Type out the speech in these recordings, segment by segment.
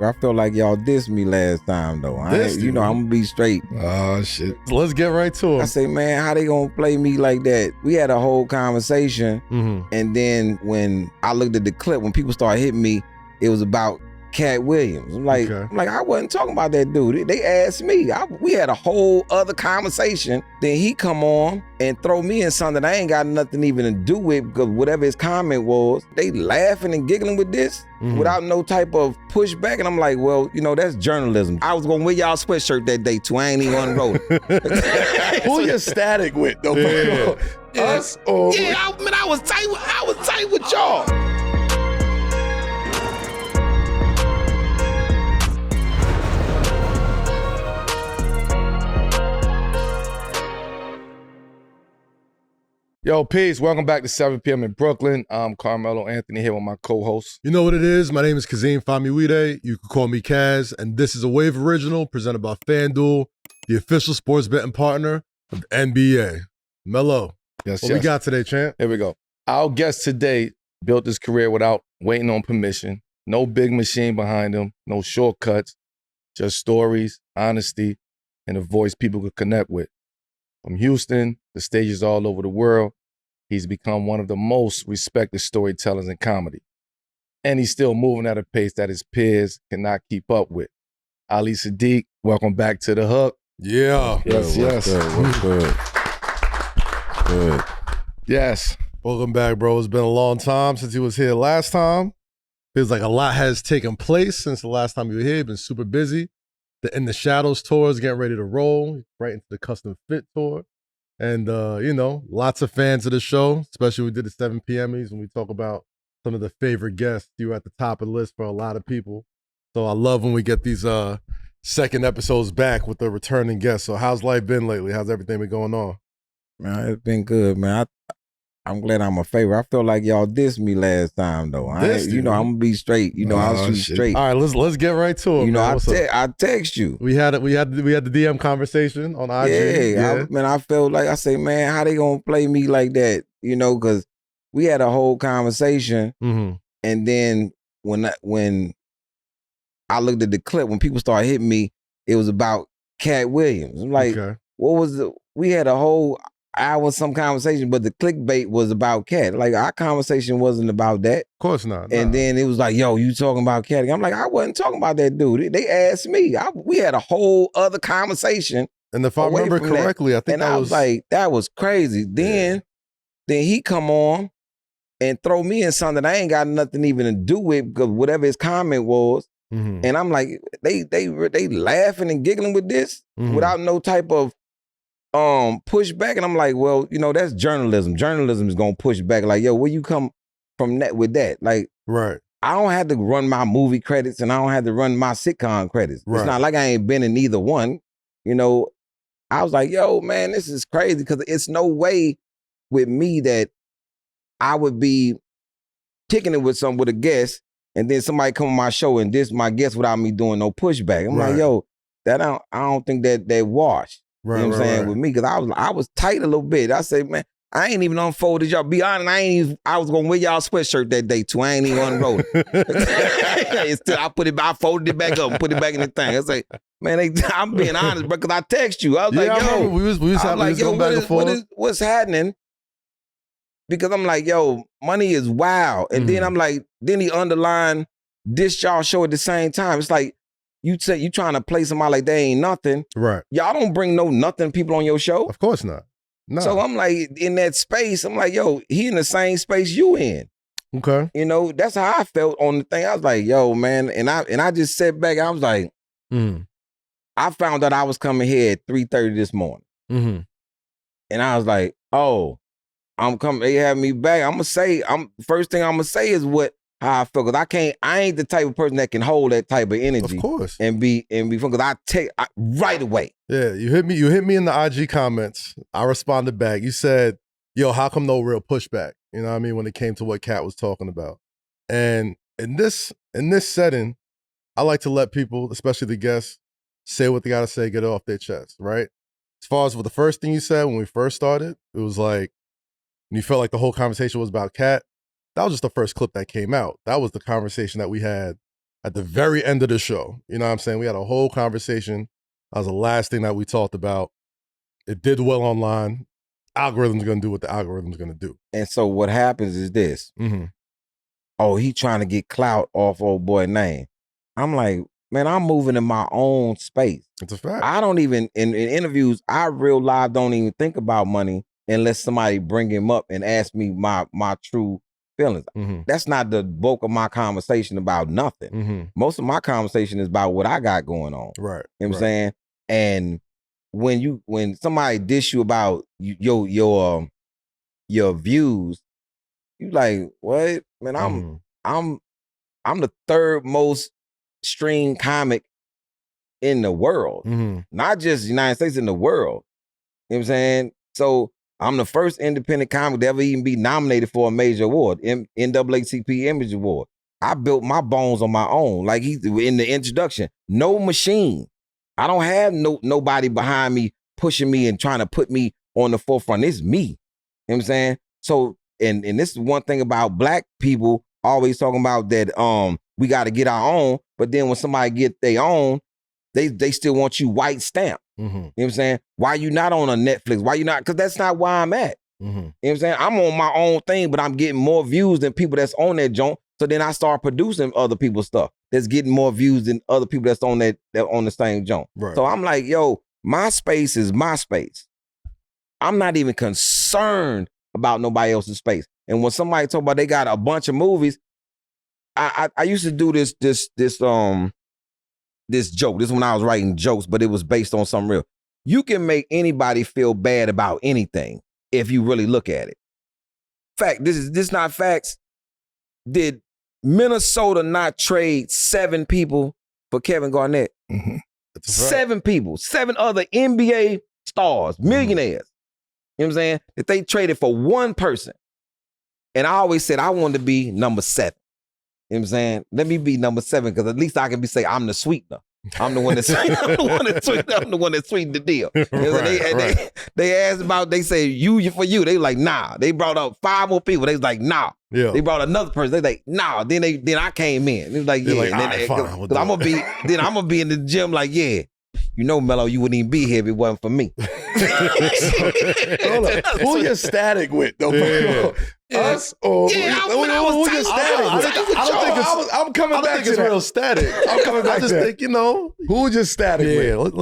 I feel like y'all dissed me last time though. I'm gonna be straight. Oh shit. Let's get right to it. I say, man, how they gonna play me like that? We had a whole conversation, and then when I looked at the clip, when people started hitting me, it was about Katt Williams. I'm like, I wasn't talking about that dude. They asked me. We had a whole other conversation. Then he come on and throw me in something that I ain't got nothing even to do with, because whatever his comment was, they laughing and giggling with this without no type of pushback. And I'm like, well, that's journalism. I was gonna wear y'all sweatshirt that day too. I ain't even unrolled. Who you static with though? Yeah. Us or I was tight with y'all. Yo, peace. Welcome back to 7 p.m. in Brooklyn. I'm Carmelo Anthony here with my co-host. You know what it is? My name is Kazim Famiwide. You can call me Kaz. And this is a Wave Original presented by FanDuel, the official sports betting partner of the NBA. Melo, what we got today, champ? Here we go. Our guest today built his career without waiting on permission. No big machine behind him. No shortcuts. Just stories, honesty, and a voice people could connect with. From Houston to stages all over the world, he's become one of the most respected storytellers in comedy. And he's still moving at a pace that his peers cannot keep up with. Ali Siddiq, welcome back to The Hook. Yeah. Yes. What's good? Good. Yes. Welcome back, bro. It's been a long time since you was here last time. Feels like a lot has taken place since the last time you were here. You've been super busy. The In the Shadows tour is getting ready to roll, right into the Custom Fit tour. And, lots of fans of the show, especially we did the 7 p.m.ers when we talk about some of the favorite guests. You were at the top of the list for a lot of people. So I love when we get these second episodes back with the returning guests. So how's life been lately? How's everything been going on? Man, it's been good, man. I'm glad I'm a favorite. I feel like y'all dissed me last time though. I'm gonna be straight. I'll shoot straight. All right, let's get right to it. I text you. We had the DM conversation on IG. Yeah. I felt like I say, man, how they gonna play me like that? Because we had a whole conversation, and then when I looked at the clip, when people started hitting me, it was about Katt Williams. I'm like, what was we had a whole hour some conversation, but the clickbait was about Katt. Like, our conversation wasn't about that. Of course not. And then it was like, yo, you talking about Katt? I'm like, I wasn't talking about that dude. They asked me. We had a whole other conversation. And if I remember correctly, I think I was like, that was crazy. Then he come on and throw me in something that I ain't got nothing even to do with, because whatever his comment was. And I'm like, they laughing and giggling with this without no type of pushback. And I'm like, well, that's journalism. Journalism is gonna push back. Like, yo, where you come from that with that? Like, right. I don't have to run my movie credits and I don't have to run my sitcom credits. Right. It's not like I ain't been in either one. I was like, yo, man, this is crazy, because it's no way with me that I would be kicking it with a guest and then somebody come on my show and diss my guest without me doing no pushback. I'm like, yo, I don't think that wash. Right, you know what I'm saying? With me, because I was tight a little bit. I said, man, I ain't even unfolded y'all. Be honest, I was gonna wear y'all sweatshirt that day too. I ain't even unrolled it. I folded it back up and put it back in the thing. I say, man, I'm being honest, bro, because I text you. I was like, yo, we was going back and forth. What's happening? Because I'm like, yo, money is wild. And then I'm like, then he underlined this y'all show at the same time. It's like, you say you trying to play somebody like they ain't nothing. Right. Y'all don't bring no nothing people on your show. Of course not. No. So I'm like, in that space, I'm like, yo, he in the same space you in. Okay. That's how I felt on the thing. I was like, yo, man. And I just sat back. I was like, I found out I was coming here at 3:30 this morning. And I was like, oh, I'm coming. They have me back. First thing I'm gonna say is how I feel, because I ain't the type of person that can hold that type of energy. Of course. And be fun, because I take right away. Yeah, you hit me in the IG comments. I responded back. You said, yo, how come no real pushback? You know what I mean? When it came to what Katt was talking about. And in this setting, I like to let people, especially the guests, say what they gotta say, get it off their chest, right? As far as the first thing you said when we first started, it was like, when you felt like the whole conversation was about Katt, that was just the first clip that came out. That was the conversation that we had at the very end of the show. You know what I'm saying? We had a whole conversation. That was the last thing that we talked about. It did well online. Algorithm's going to do what the algorithm's going to do. And so what happens is this. Mm-hmm. Oh, he trying to get clout off old boy name. I'm like, man, I'm moving in my own space. It's a fact. I don't even, in interviews, I real live don't even think about money unless somebody bring him up and ask me my true feelings. Mm-hmm. That's not the bulk of my conversation about nothing. Mm-hmm. Most of my conversation is about what I got going on. Right. You know what I'm saying? And when somebody dish you about your views, you like, what? Man, I'm the third most streamed comic in the world. Mm-hmm. Not just the United States, in the world. You know what I'm saying? So I'm the first independent comic to ever even be nominated for a major award, NAACP Image Award. I built my bones on my own. Like he's in the introduction, no machine. I don't have nobody behind me pushing me and trying to put me on the forefront. It's me. You know what I'm saying? So, and this is one thing about black people always talking about that we got to get our own, but then when somebody get their own, they still want you white stamp. Mm-hmm. You know what I'm saying? Why you not on a Netflix? Why you not? Because that's not where I'm at. Mm-hmm. You know what I'm saying? I'm on my own thing, but I'm getting more views than people that's on that joint. So then I start producing other people's stuff that's getting more views than other people that's on that on the same joint. Right. So I'm like, yo, my space is my space. I'm not even concerned about nobody else's space. And when somebody talk about they got a bunch of movies, I used to do this joke. This is when I was writing jokes, but it was based on something real. You can make anybody feel bad about anything if you really look at it. Fact, this not facts. Did Minnesota not trade 7 people for Kevin Garnett? Mm-hmm. 7 people, 7 other NBA stars, millionaires. You know what I'm saying? That they traded for one person. And I always said I wanted to be number 7. You know what I'm saying? Let me be number 7 because at least I can say I'm the sweetener. I'm the one that's I'm the one that sweetened the deal. They asked about, they say you for you. They like, nah. They brought up 5 more people. They was like, nah. Yeah. They brought another person. They like, nah. Then I came in. It was like, yeah. Like, then, fine, I'm gonna be in the gym like, yeah. You know, Melo, you wouldn't even be here if it wasn't for me. Hold up. Who you static with, though? Yeah. Us or who you static with? I'm coming back to it's that. real static. I'm coming back I just to that. think, you know. Who was you static Yeah, with? I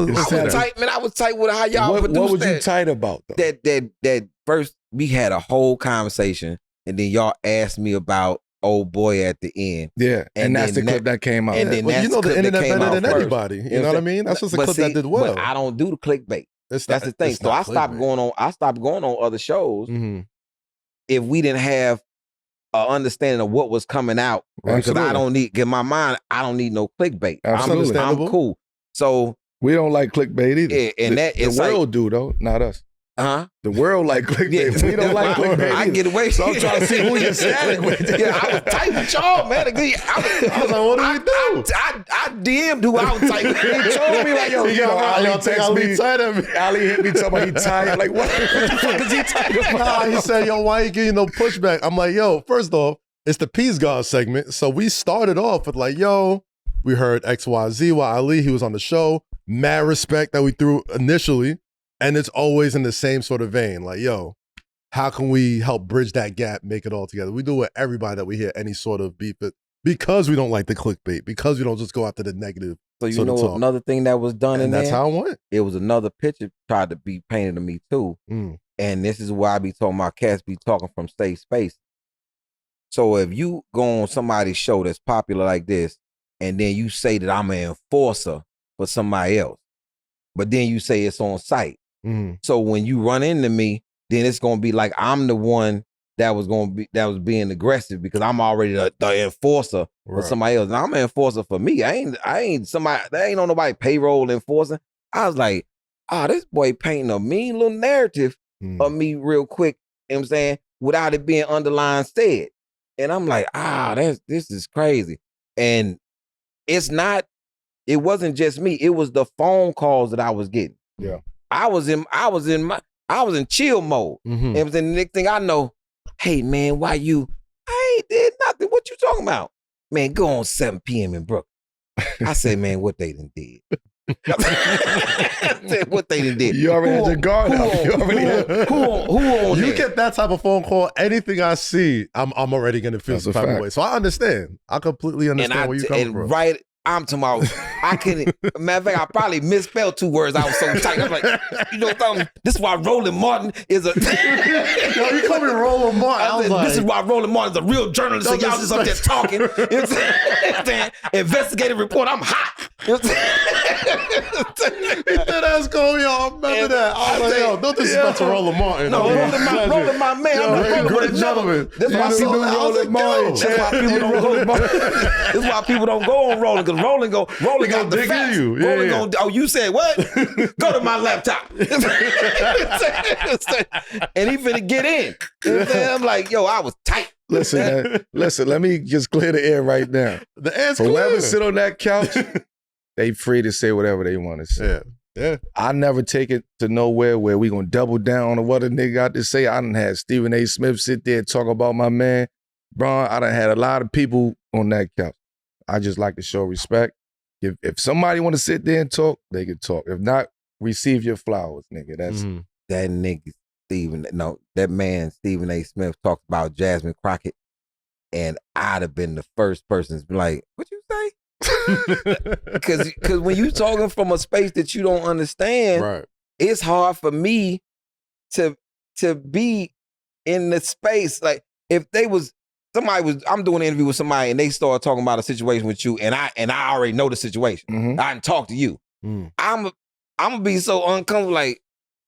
was tight with how y'all produced What was that. you tight about, though? That first, we had a whole conversation, and then y'all asked me about old boy at the end. Yeah, and that's the clip that came out. And then Well, that's you know the the clip that internet came better out than first. anybody. You know what I mean? That's just a clip that did well. But I don't do the clickbait. That's the thing. So I stopped going on other shows if we didn't have an understanding of what was coming out. Because I don't need, in my mind, I don't need no clickbait. I'm cool. So we don't like clickbait either. Yeah, and the world do though, not us. Uh-huh. The world like clickbait. Yeah, we don't like clickbait. I get away. So I'm trying to see who you're static with. Yeah, I was tight with y'all, man. I was like, what do we do? I DM'd who I was tight with. He told me like, yo, Ali text me. Ali hit me talking about he tired. Like, what the fuck is he tired about? Nah, he said, yo, why you getting no pushback? I'm like, yo, first off, it's the Peace God segment. So we started off with like, yo, we heard XYZ while Ali, he was on the show. Mad respect that we threw initially. And it's always in the same sort of vein. Like, yo, how can we help bridge that gap, make it all together? We do it with everybody that we hear any sort of beef with because we don't like the clickbait, because we don't just go after the negative. So you know another thing that was done in there? And that's how it went. It was another picture tried to be painted to me too. And this is why I be talking about cats be talking from safe space. So if you go on somebody's show that's popular like this, and then you say that I'm an enforcer for somebody else, but then you say it's on site. So when you run into me, then it's gonna be like I'm the one that was being aggressive because I'm already the enforcer for somebody else. And I'm an enforcer for me. I ain't somebody that ain't on nobody payroll enforcing. I was like, this boy painting a mean little narrative of me real quick, you know what I'm saying, without it being underlined said. And I'm like, this is crazy. And it wasn't just me, it was the phone calls that I was getting. Yeah. I was in chill mode. And then the next thing I know, hey man, I ain't did nothing. What you talking about? Man, go on 7 p.m. in Brooklyn. I said, man, what they done did. I said, what they done did. You already had your guard up. You already had. Who on You there? get that type of phone call, anything I see, I'm already going to feel some type of way. So I understand. I completely understand where you come from. Right, I'm talking about, I couldn't, matter of fact, I probably misspelled 2 words. I was so tight. I'm like, you know something? This is why Roland Martin is a... Yo, you call me Roland Martin. I was like, this is why Roland Martin's a real journalist. So y'all just up there talking. You know what I'm saying? Investigative report, I'm hot. You know what I'm saying? He said that's going, y'all. Remember that. I was like, yo, don't disrespect to Roland Martin. No, Roland my man. Yo, I'm great gentleman. That's why people Roland Martin. That's why people don't go. That's why people don't go on Roland, because Roland got the facts. Roland go, oh, you said what? Go to my laptop. And he finna get in. You know what I'm saying? I'm like, yo, I was tight. Listen, man, let me just clear the air right now. The air's clear. Whoever sit on that couch, they free to say whatever they want to say. Yeah. I never take it to nowhere where we gonna double down on what a nigga got to say. I done had Stephen A. Smith sit there and talk about my man, Bron. I done had a lot of people on that couch. I just like to show respect. If somebody want to sit there and talk, they can talk. If not, receive your flowers, nigga. That's that nigga that man Stephen A. Smith talked about Jasmine Crockett, and I'd have been the first person to be like, "What you say?" Because when you talking from a space that you don't understand, right, it's hard for me to be in the space. Like if I'm doing an interview with somebody and they start talking about a situation with you, and I already know the situation. I didn't talk to you. I'm gonna be so uncomfortable. Like,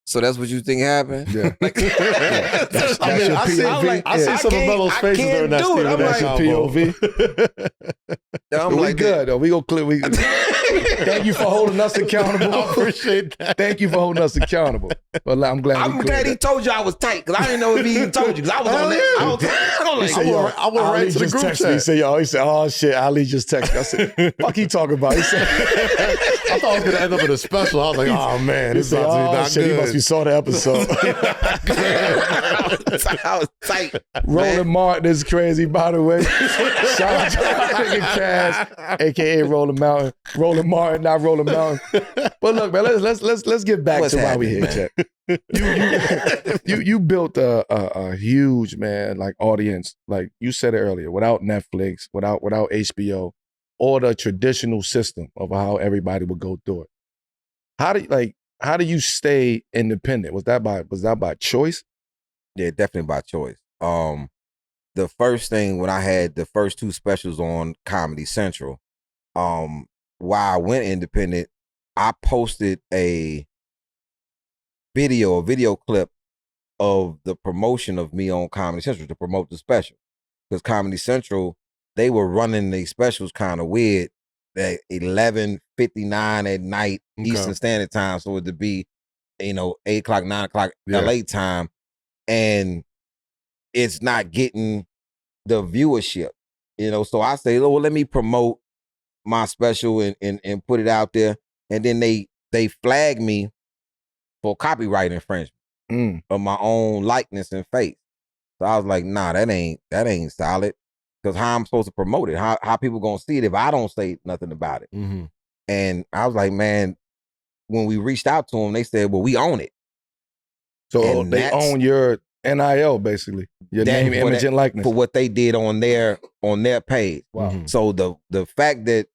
so that's what you think happened? Yeah. Like, I see some of Melo's faces during that Stephen A. POV. I'm we like, good though. We gonna clear. Thank you for holding us accountable. I appreciate that. Thank you for holding us accountable. Well, I'm glad he told you I was tight, because I didn't know if he even told you, because I was on that. I went right to the group chat. He said, oh shit, Ali just texted me. I said, fuck he talking about? He said, I thought I was gonna end up in a special. I was like, oh man, this is about to be not good. He must be saw the episode. I was tight. Roland Martin is crazy, by the way. Shout out to nigga Cass, aka Roland Mountain. Roland Martin, not Roland Mountain. But look, man, let's get back to why we here, Chet. You built a huge, man, like audience. Like you said it earlier, without Netflix, without HBO, or the traditional system of how everybody would go through it. How do you stay independent? Was that by choice? Yeah, definitely by choice. The first thing when I had the first 2 specials on Comedy Central, while I went independent, I posted a video clip of the promotion of me on Comedy Central to promote the special. Because Comedy Central, they were running these specials kind of weird at 11:59 at night, Eastern Standard Time. So it would be, 8 o'clock, 9 o'clock LA time. And it's not getting the viewership, So I say, well, let me promote my special and put it out there. And then they flag me for copyright infringement of my own likeness and face. So I was like, nah, that ain't solid. Because how I'm supposed to promote it? How people gonna see it if I don't say nothing about it? And I was like, man, when we reached out to them, they said, well, we own it. So they own your NIL, basically. Your name, image, and likeness. For what they did on their page. Wow. So the fact that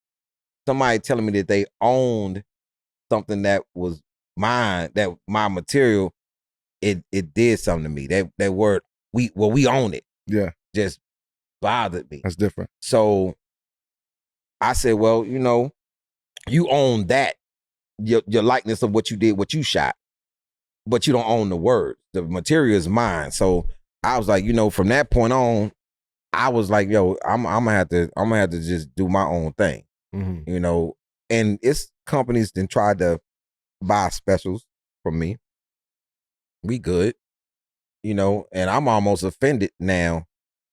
somebody telling me that they owned something that was mine, that my material, it did something to me. That word, we own it. Yeah. Just bothered me. That's different. So I said, well, you own that, your likeness of what you did, what you shot, but you don't own the word. The material is mine. So I was like, from that point on, I was like, yo, I'm gonna have to just do my own thing. And it's companies that tried to buy specials from me. We good, and I'm almost offended now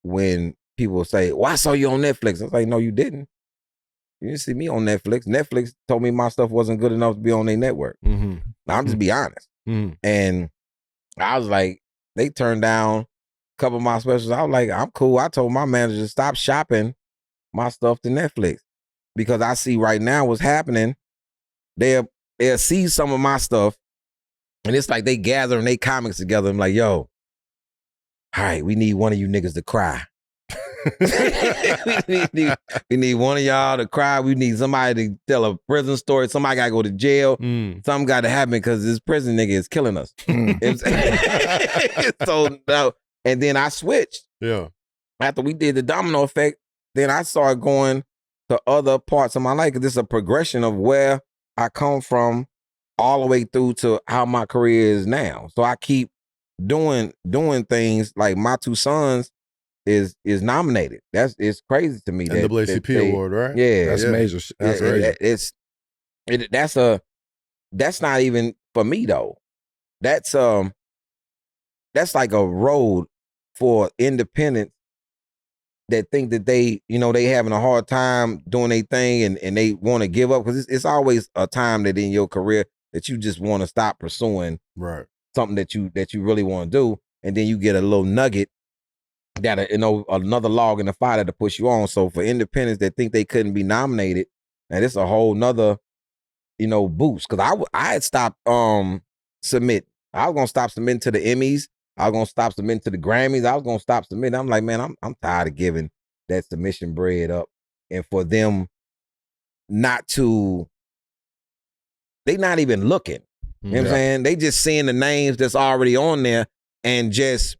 when people say, well, I saw you on Netflix. I was like, no, you didn't. You didn't see me on Netflix. Netflix told me my stuff wasn't good enough to be on their network. Now, I'm just be honest. And I was like, they turned down a couple of my specials. I was like, I'm cool. I told my manager to stop shopping my stuff to Netflix. because I see right now what's happening. They'll see some of my stuff, and it's like they gathering they comics together. I'm like, yo, all right, we need one of you niggas to cry. we need one of y'all to cry. We need somebody to tell a prison story. Somebody got to go to jail. Something got to happen because this prison nigga is killing us. So, no. And then I switched. Yeah. After we did the domino effect, then I started going to other parts of my life because this is a progression of where I come from all the way through to how my career is now. So I keep doing things like my two sons is nominated. It's crazy to me. NAACP award, right? Yeah, that's major. That's major. That's not even for me though. That's like a road for independents that think that they having a hard time doing their thing and they want to give up, because it's always a time that in your career that you just want to stop pursuing something that you really want to do, and then you get a little nugget that another log in the fire to push you on. So for independents that think they couldn't be nominated, and it's a whole nother boost, because I had stopped submitting. I was gonna stop submitting to the Emmys. I was gonna stop submitting to the Grammys. I was gonna stop submitting. I'm like, man, I'm tired of giving that submission bread up, and for them they not even looking. You know what I'm saying? They just seeing the names that's already on there and just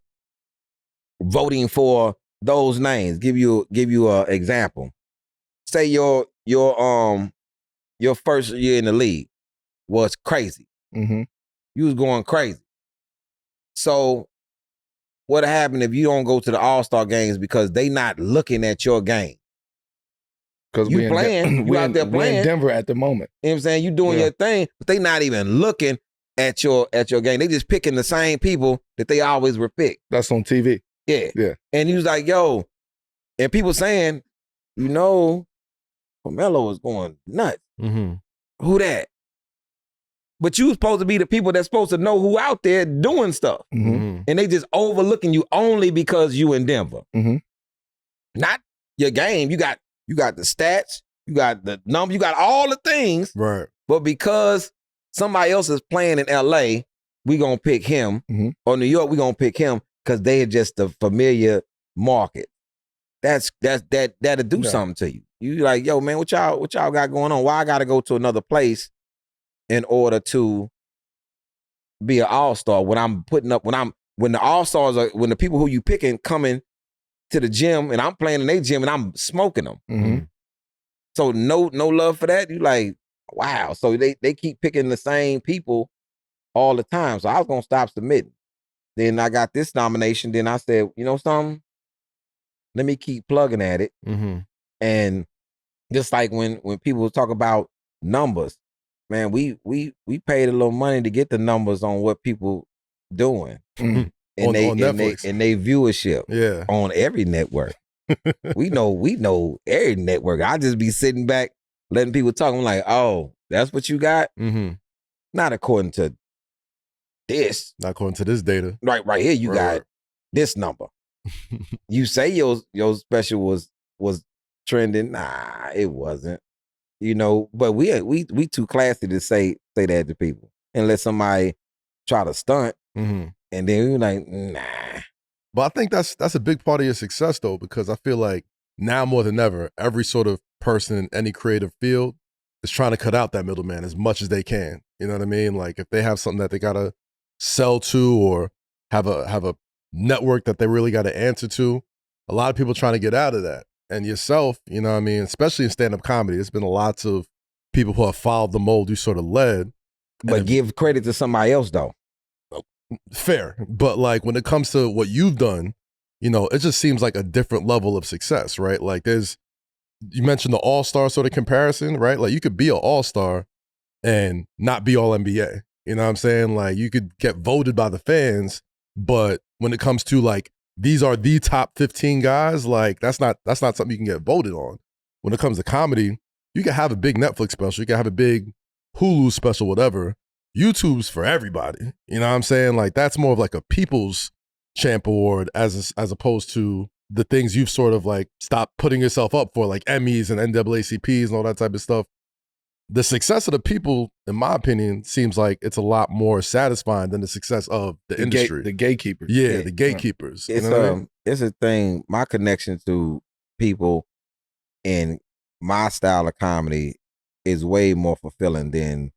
voting for those names. Give you a example. Say your first year in the league was crazy. You was going crazy. So what happened if you don't go to the All-Star games because they not looking at your game? Because you playing, you out there playing. We're in Denver at the moment. You know what I'm saying? You doing your thing, but they not even looking at your game. They just picking the same people that they always were picked. That's on TV. Yeah. Yeah. And he was like, yo, and people saying, Carmelo is going nuts. Who that? But you supposed to be the people that's supposed to know who out there doing stuff. And they just overlooking you only because you in Denver. Not your game. You got the stats, you got the number, you got all the things. Right. But because somebody else is playing in LA, we gonna pick him. Or New York, we gonna pick him because they are just a familiar market. That'll do something to you. You like, yo, man, what y'all got going on? Why I gotta go to another place in order to be an all-star when I'm putting up, when the all-stars are, when the people who you picking coming to the gym and I'm playing in their gym and I'm smoking them. So no love for that. You like, wow. So they keep picking the same people all the time. So I was gonna stop submitting. Then I got this nomination. Then I said, you know something? Let me keep plugging at it. And just like when people talk about numbers, man, we paid a little money to get the numbers on what people doing. And they viewership on every network. we know every network. I just be sitting back letting people talk. I'm like, oh, that's what you got? Not according to this. Not according to this data. Right here you got this number. You say your special was trending. Nah, it wasn't. But we too classy to say that to people and let somebody try to stunt. And then we're like, nah. But I think that's a big part of your success, though, because I feel like now more than ever, every sort of person in any creative field is trying to cut out that middleman as much as they can. You know what I mean? Like if they have something that they gotta sell to or have a network that they really got to answer to, a lot of people trying to get out of that. And yourself, you know what I mean? Especially in stand-up comedy, there's been lots of people who have followed the mold you sort of led. But give credit to somebody else, though. Fair. But like when it comes to what you've done, it just seems like a different level of success, right? Like you mentioned the all-star sort of comparison, right? Like you could be an all-star and not be all NBA. You know what I'm saying? Like you could get voted by the fans, but when it comes to like, these are the top 15 guys, like that's not something you can get voted on. When it comes to comedy, you can have a big Netflix special, you can have a big Hulu special, whatever. YouTube's for everybody. You know what I'm saying? Like that's more of like a people's champ award as opposed to the things you've sort of like stopped putting yourself up for, like Emmys and NAACPs and all that type of stuff. The success of the people, in my opinion, seems like it's a lot more satisfying than the success of the industry. The gatekeepers. Yeah, the gatekeepers. It's you know what I mean? It's a thing. My connection to people in my style of comedy is way more fulfilling than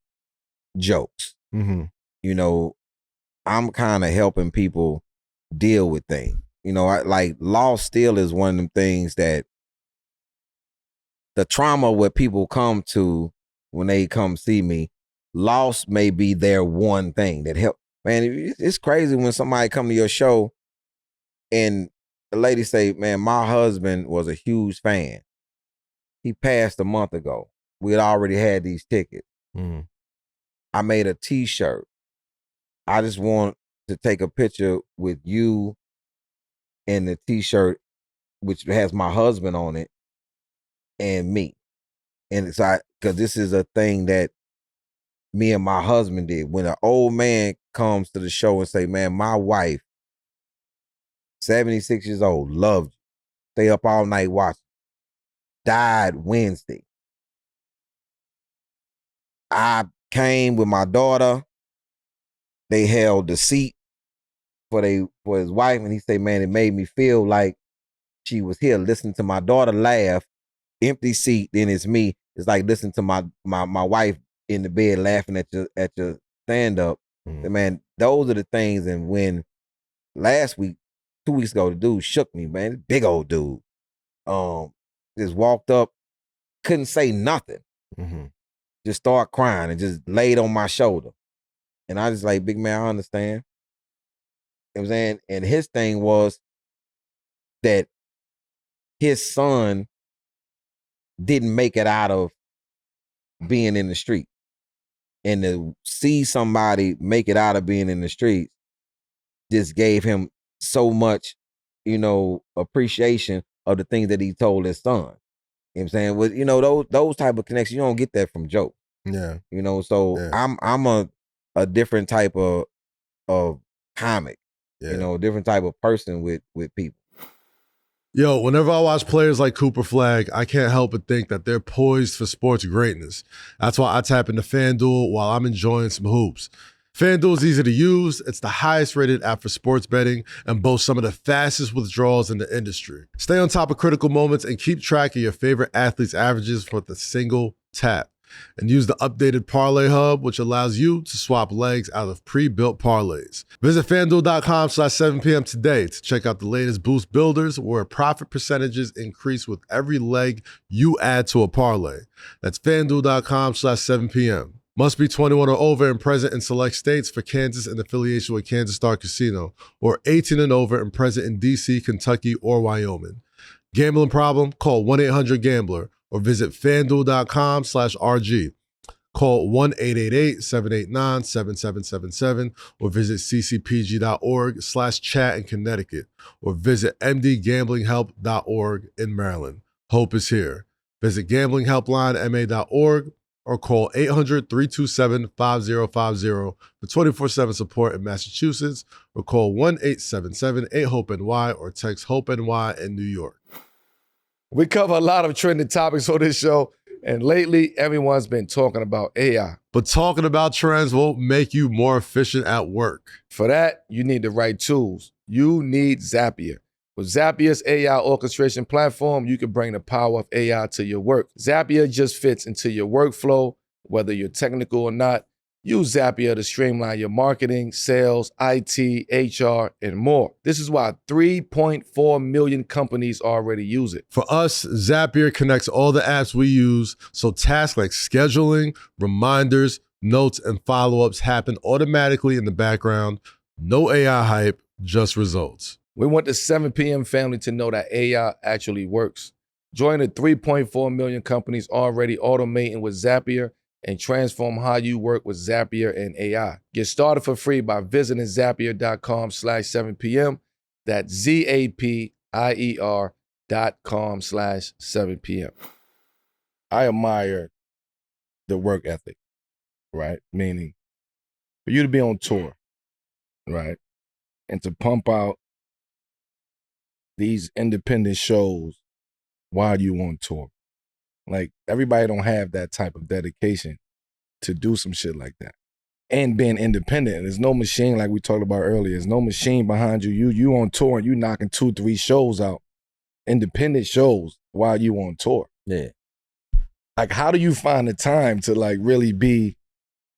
jokes. Mm-hmm. You know, I'm kind of helping people deal with things. You know, like loss still is one of them things that the trauma where people come to when they come see me, loss may be their one thing that help. Man, it's crazy when somebody come to your show and the lady say, man, my husband was a huge fan. He passed a month ago. We had already had these tickets. Mm. I made a t-shirt. I just want to take a picture with you and the t-shirt, which has my husband on it, and me. And it's because this is a thing that me and my husband did. When an old man comes to the show and say, man, my wife, 76 years old, loved you, stay up all night watching, died Wednesday. I came with my daughter. They held the seat for his wife, and he said, man, it made me feel like she was here listening to my daughter laugh. Empty seat, then it's me. It's like listening to my wife in the bed laughing at your stand-up. Mm. Man, those are the things. And when last week, 2 weeks ago, the dude shook me, man. Big old dude. Just walked up, couldn't say nothing. Mm-hmm. Just started crying and just laid on my shoulder. And I just like, big man, I understand. You know what I'm saying? And his thing was that his son didn't make it out of being in the street. And to see somebody make it out of being in the streets just gave him so much, you know, appreciation of the things that he told his son. You know what I'm saying? With, you know, those type of connections, you don't get that from jokes. Yeah. You know, so yeah. I'm a different type of comic. Yeah. You know, a different type of person with people. Yo, whenever I watch players like Cooper Flag, I can't help but think that they're poised for sports greatness. That's why I tap into FanDuel while I'm enjoying some hoops. FanDuel is easy to use. It's the highest rated app for sports betting and boasts some of the fastest withdrawals in the industry. Stay on top of critical moments and keep track of your favorite athletes' averages with a single tap. And use the updated Parlay Hub, which allows you to swap legs out of pre-built parlays. Visit FanDuel.com/7PM today to check out the latest boost builders where profit percentages increase with every leg you add to a parlay. That's FanDuel.com/7PM. Must be 21 or over and present in select states. For Kansas in affiliation with Kansas Star Casino, or 18 and over and present in D.C., Kentucky, or Wyoming. Gambling problem? Call 1-800-GAMBLER. Or visit FanDuel.com/RG. Call 1-888-789-7777 or visit ccpg.org/chat in Connecticut or visit mdgamblinghelp.org in Maryland. Hope is here. Visit gamblinghelplinema.org or call 800-327-5050 for 24/7 support in Massachusetts or call 1-877-8-HOPE-NY or text HOPE-NY in New York. We cover a lot of trending topics on this show, and lately everyone's been talking about AI. But talking about trends won't make you more efficient at work. For that, you need the right tools. You need Zapier. With Zapier's AI orchestration platform, you can bring the power of AI to your work. Zapier just fits into your workflow, whether you're technical or not. Use Zapier to streamline your marketing, sales, IT, HR, and more. This is why 3.4 million companies already use it. For us, Zapier connects all the apps we use, so tasks like scheduling, reminders, notes, and follow-ups happen automatically in the background. No AI hype, just results. We want the 7 p.m. family to know that AI actually works. Join the 3.4 million companies already automating with Zapier and transform how you work with Zapier and AI. Get started for free by visiting Zapier.com/7PM. That's ZAPIER.com/7PM. I admire the work ethic, right? Meaning for you to be on tour, right? And to pump out these independent shows while you on tour. Like, everybody don't have that type of dedication to do some shit like that. And being independent. And there's no machine, like we talked about earlier. There's no machine behind you. You on tour and you knocking 2-3 shows out. Independent shows while you on tour. Yeah. Like, how do you find the time to like really be,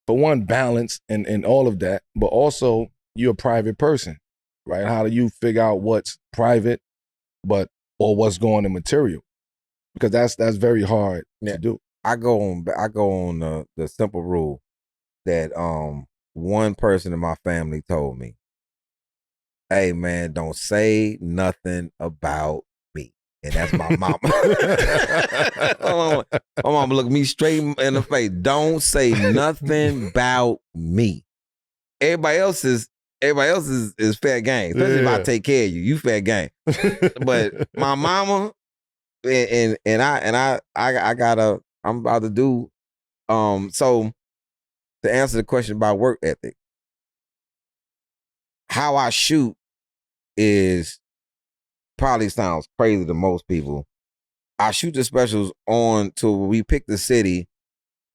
for one, balanced and all of that, but also you're a private person, right? How do you figure out what's private, or what's going in material? Because that's very hard to do. I go on the simple rule that one person in my family told me, "Hey man, don't say nothing about me." And that's my mama. My mama looked me straight in the face. Don't say nothing about me. Everybody else is fair game. Especially if I take care of you. You fair game. But my mama I'm about to do so to answer the question about work ethic, how I shoot is probably sounds crazy to most people. I shoot the specials on till we pick the city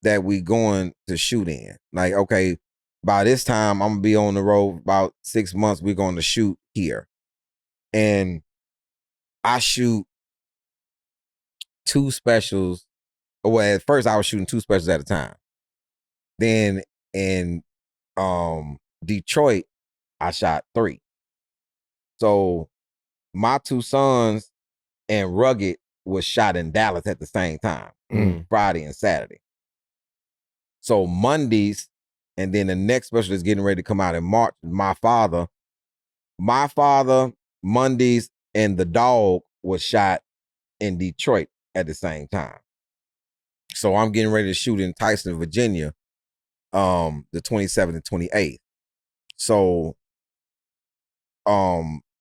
that we going to shoot in. Like, okay, by this time I'm gonna be on the road about 6 months. We're going to shoot here, and I shoot 2 specials. Well, at first I was shooting 2 specials at a time. Then in Detroit, I shot 3. So my 2 sons and Rugged was shot in Dallas at the same time, Friday and Saturday. So Mondays, and then the next special is getting ready to come out in March. My father, Mondays, and The Dog was shot in Detroit at the same time. So I'm getting ready to shoot in Tyson, Virginia, the 27th and 28th. So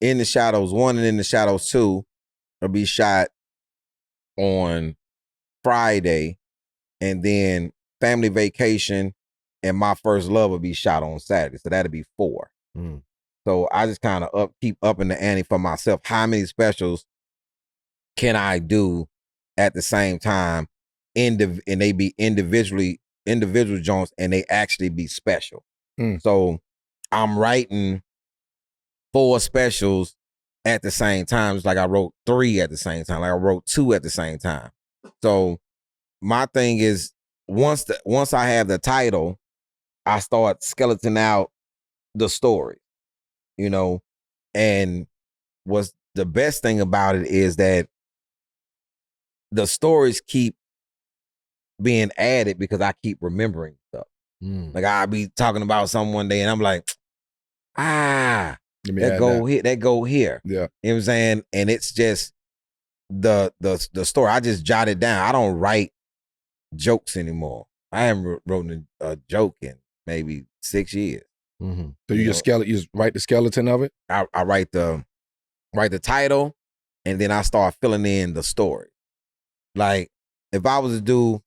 In the Shadows 1 and In the Shadows 2 will be shot on Friday, and then Family Vacation and My First Love will be shot on Saturday. So that'll be 4. So I just kind of keep upping the ante for myself. How many specials can I do at the same time? And they be individual joints, and they actually be special. So I'm writing 4 specials at the same time. It's like I wrote 3 at the same time. Like I wrote 2 at the same time. So my thing is, once I have the title, I start skeleton out the story, you know. And what's the best thing about it is that the stories keep being added because I keep remembering stuff. Like I'll be talking about something one day and I'm like, that go here. Yeah. You know what I'm saying? And it's just the story. I just jot it down. I don't write jokes anymore. I haven't written a joke in maybe 6 years. So you just write the skeleton of it? I write the title, and then I start filling in the story. Like if I was to do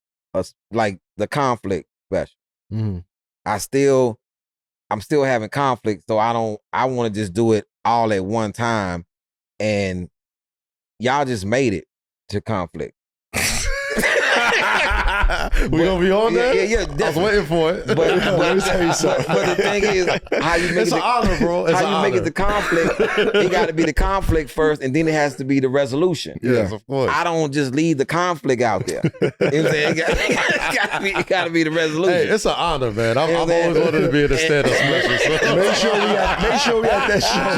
like the conflict special, I'm still having conflict, so I want to just do it all at one time, and y'all just made it to conflict. We gonna be on that? Yeah. I was waiting for it. But let me tell you something. But the thing is, how you make it's an honor, bro. It's how you make it the conflict? It got to be the conflict first, and then it has to be the resolution. Yes, of course. I don't just leave the conflict out there. You know what I'm saying? It got to be the resolution. Hey, it's an honor, man. I've always wanted to be in the stand-up special. So. Make sure we at that show.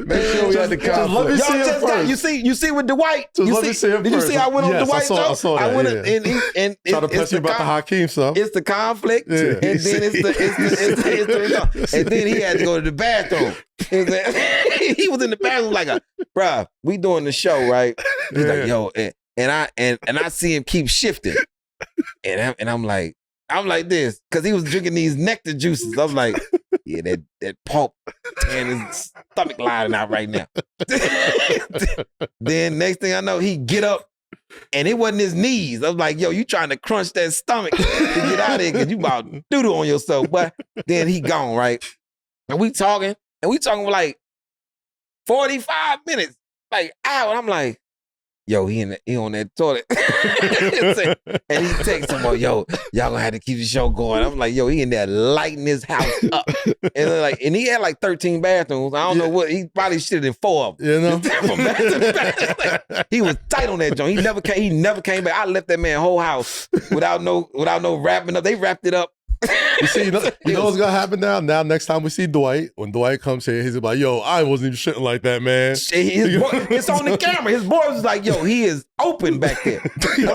Make sure we at the conflict. Let me see it first. You see with Dwight. Did you see I went on Dwight show? I saw that. I went and try to press you about the Hakeem stuff. It's the conflict, and then it's the result. And then he had to go to the bathroom. He was in the bathroom like bruh, we doing the show, right? He's like, yo, and I see him keep shifting, and I'm like this because he was drinking these nectar juices. I'm like, yeah, that pulp tearing his stomach lining out right now. Then next thing I know, he get up. And it wasn't his knees. I was like, yo, you trying to crunch that stomach to get out of here because you about doo-doo on yourself. But then he gone, right? And we talking for like 45 minutes. Like, out. I'm like, yo, he on that toilet. And he texts him, yo, y'all gonna have to keep the show going. I'm like, yo, he in there lighting his house up. And he had like 13 bathrooms. I don't know what, he probably shit in 4 of them. You know? From bathroom. He was tight on that joint. He never came back. I left that man whole house without no wrapping up. They wrapped it up. You see, you know what's gonna happen now? Now, next time we see Dwight, when Dwight comes here, he's like, yo, I wasn't even shitting like that, man. It's on the camera. His boy was like, yo, he is open back there. Come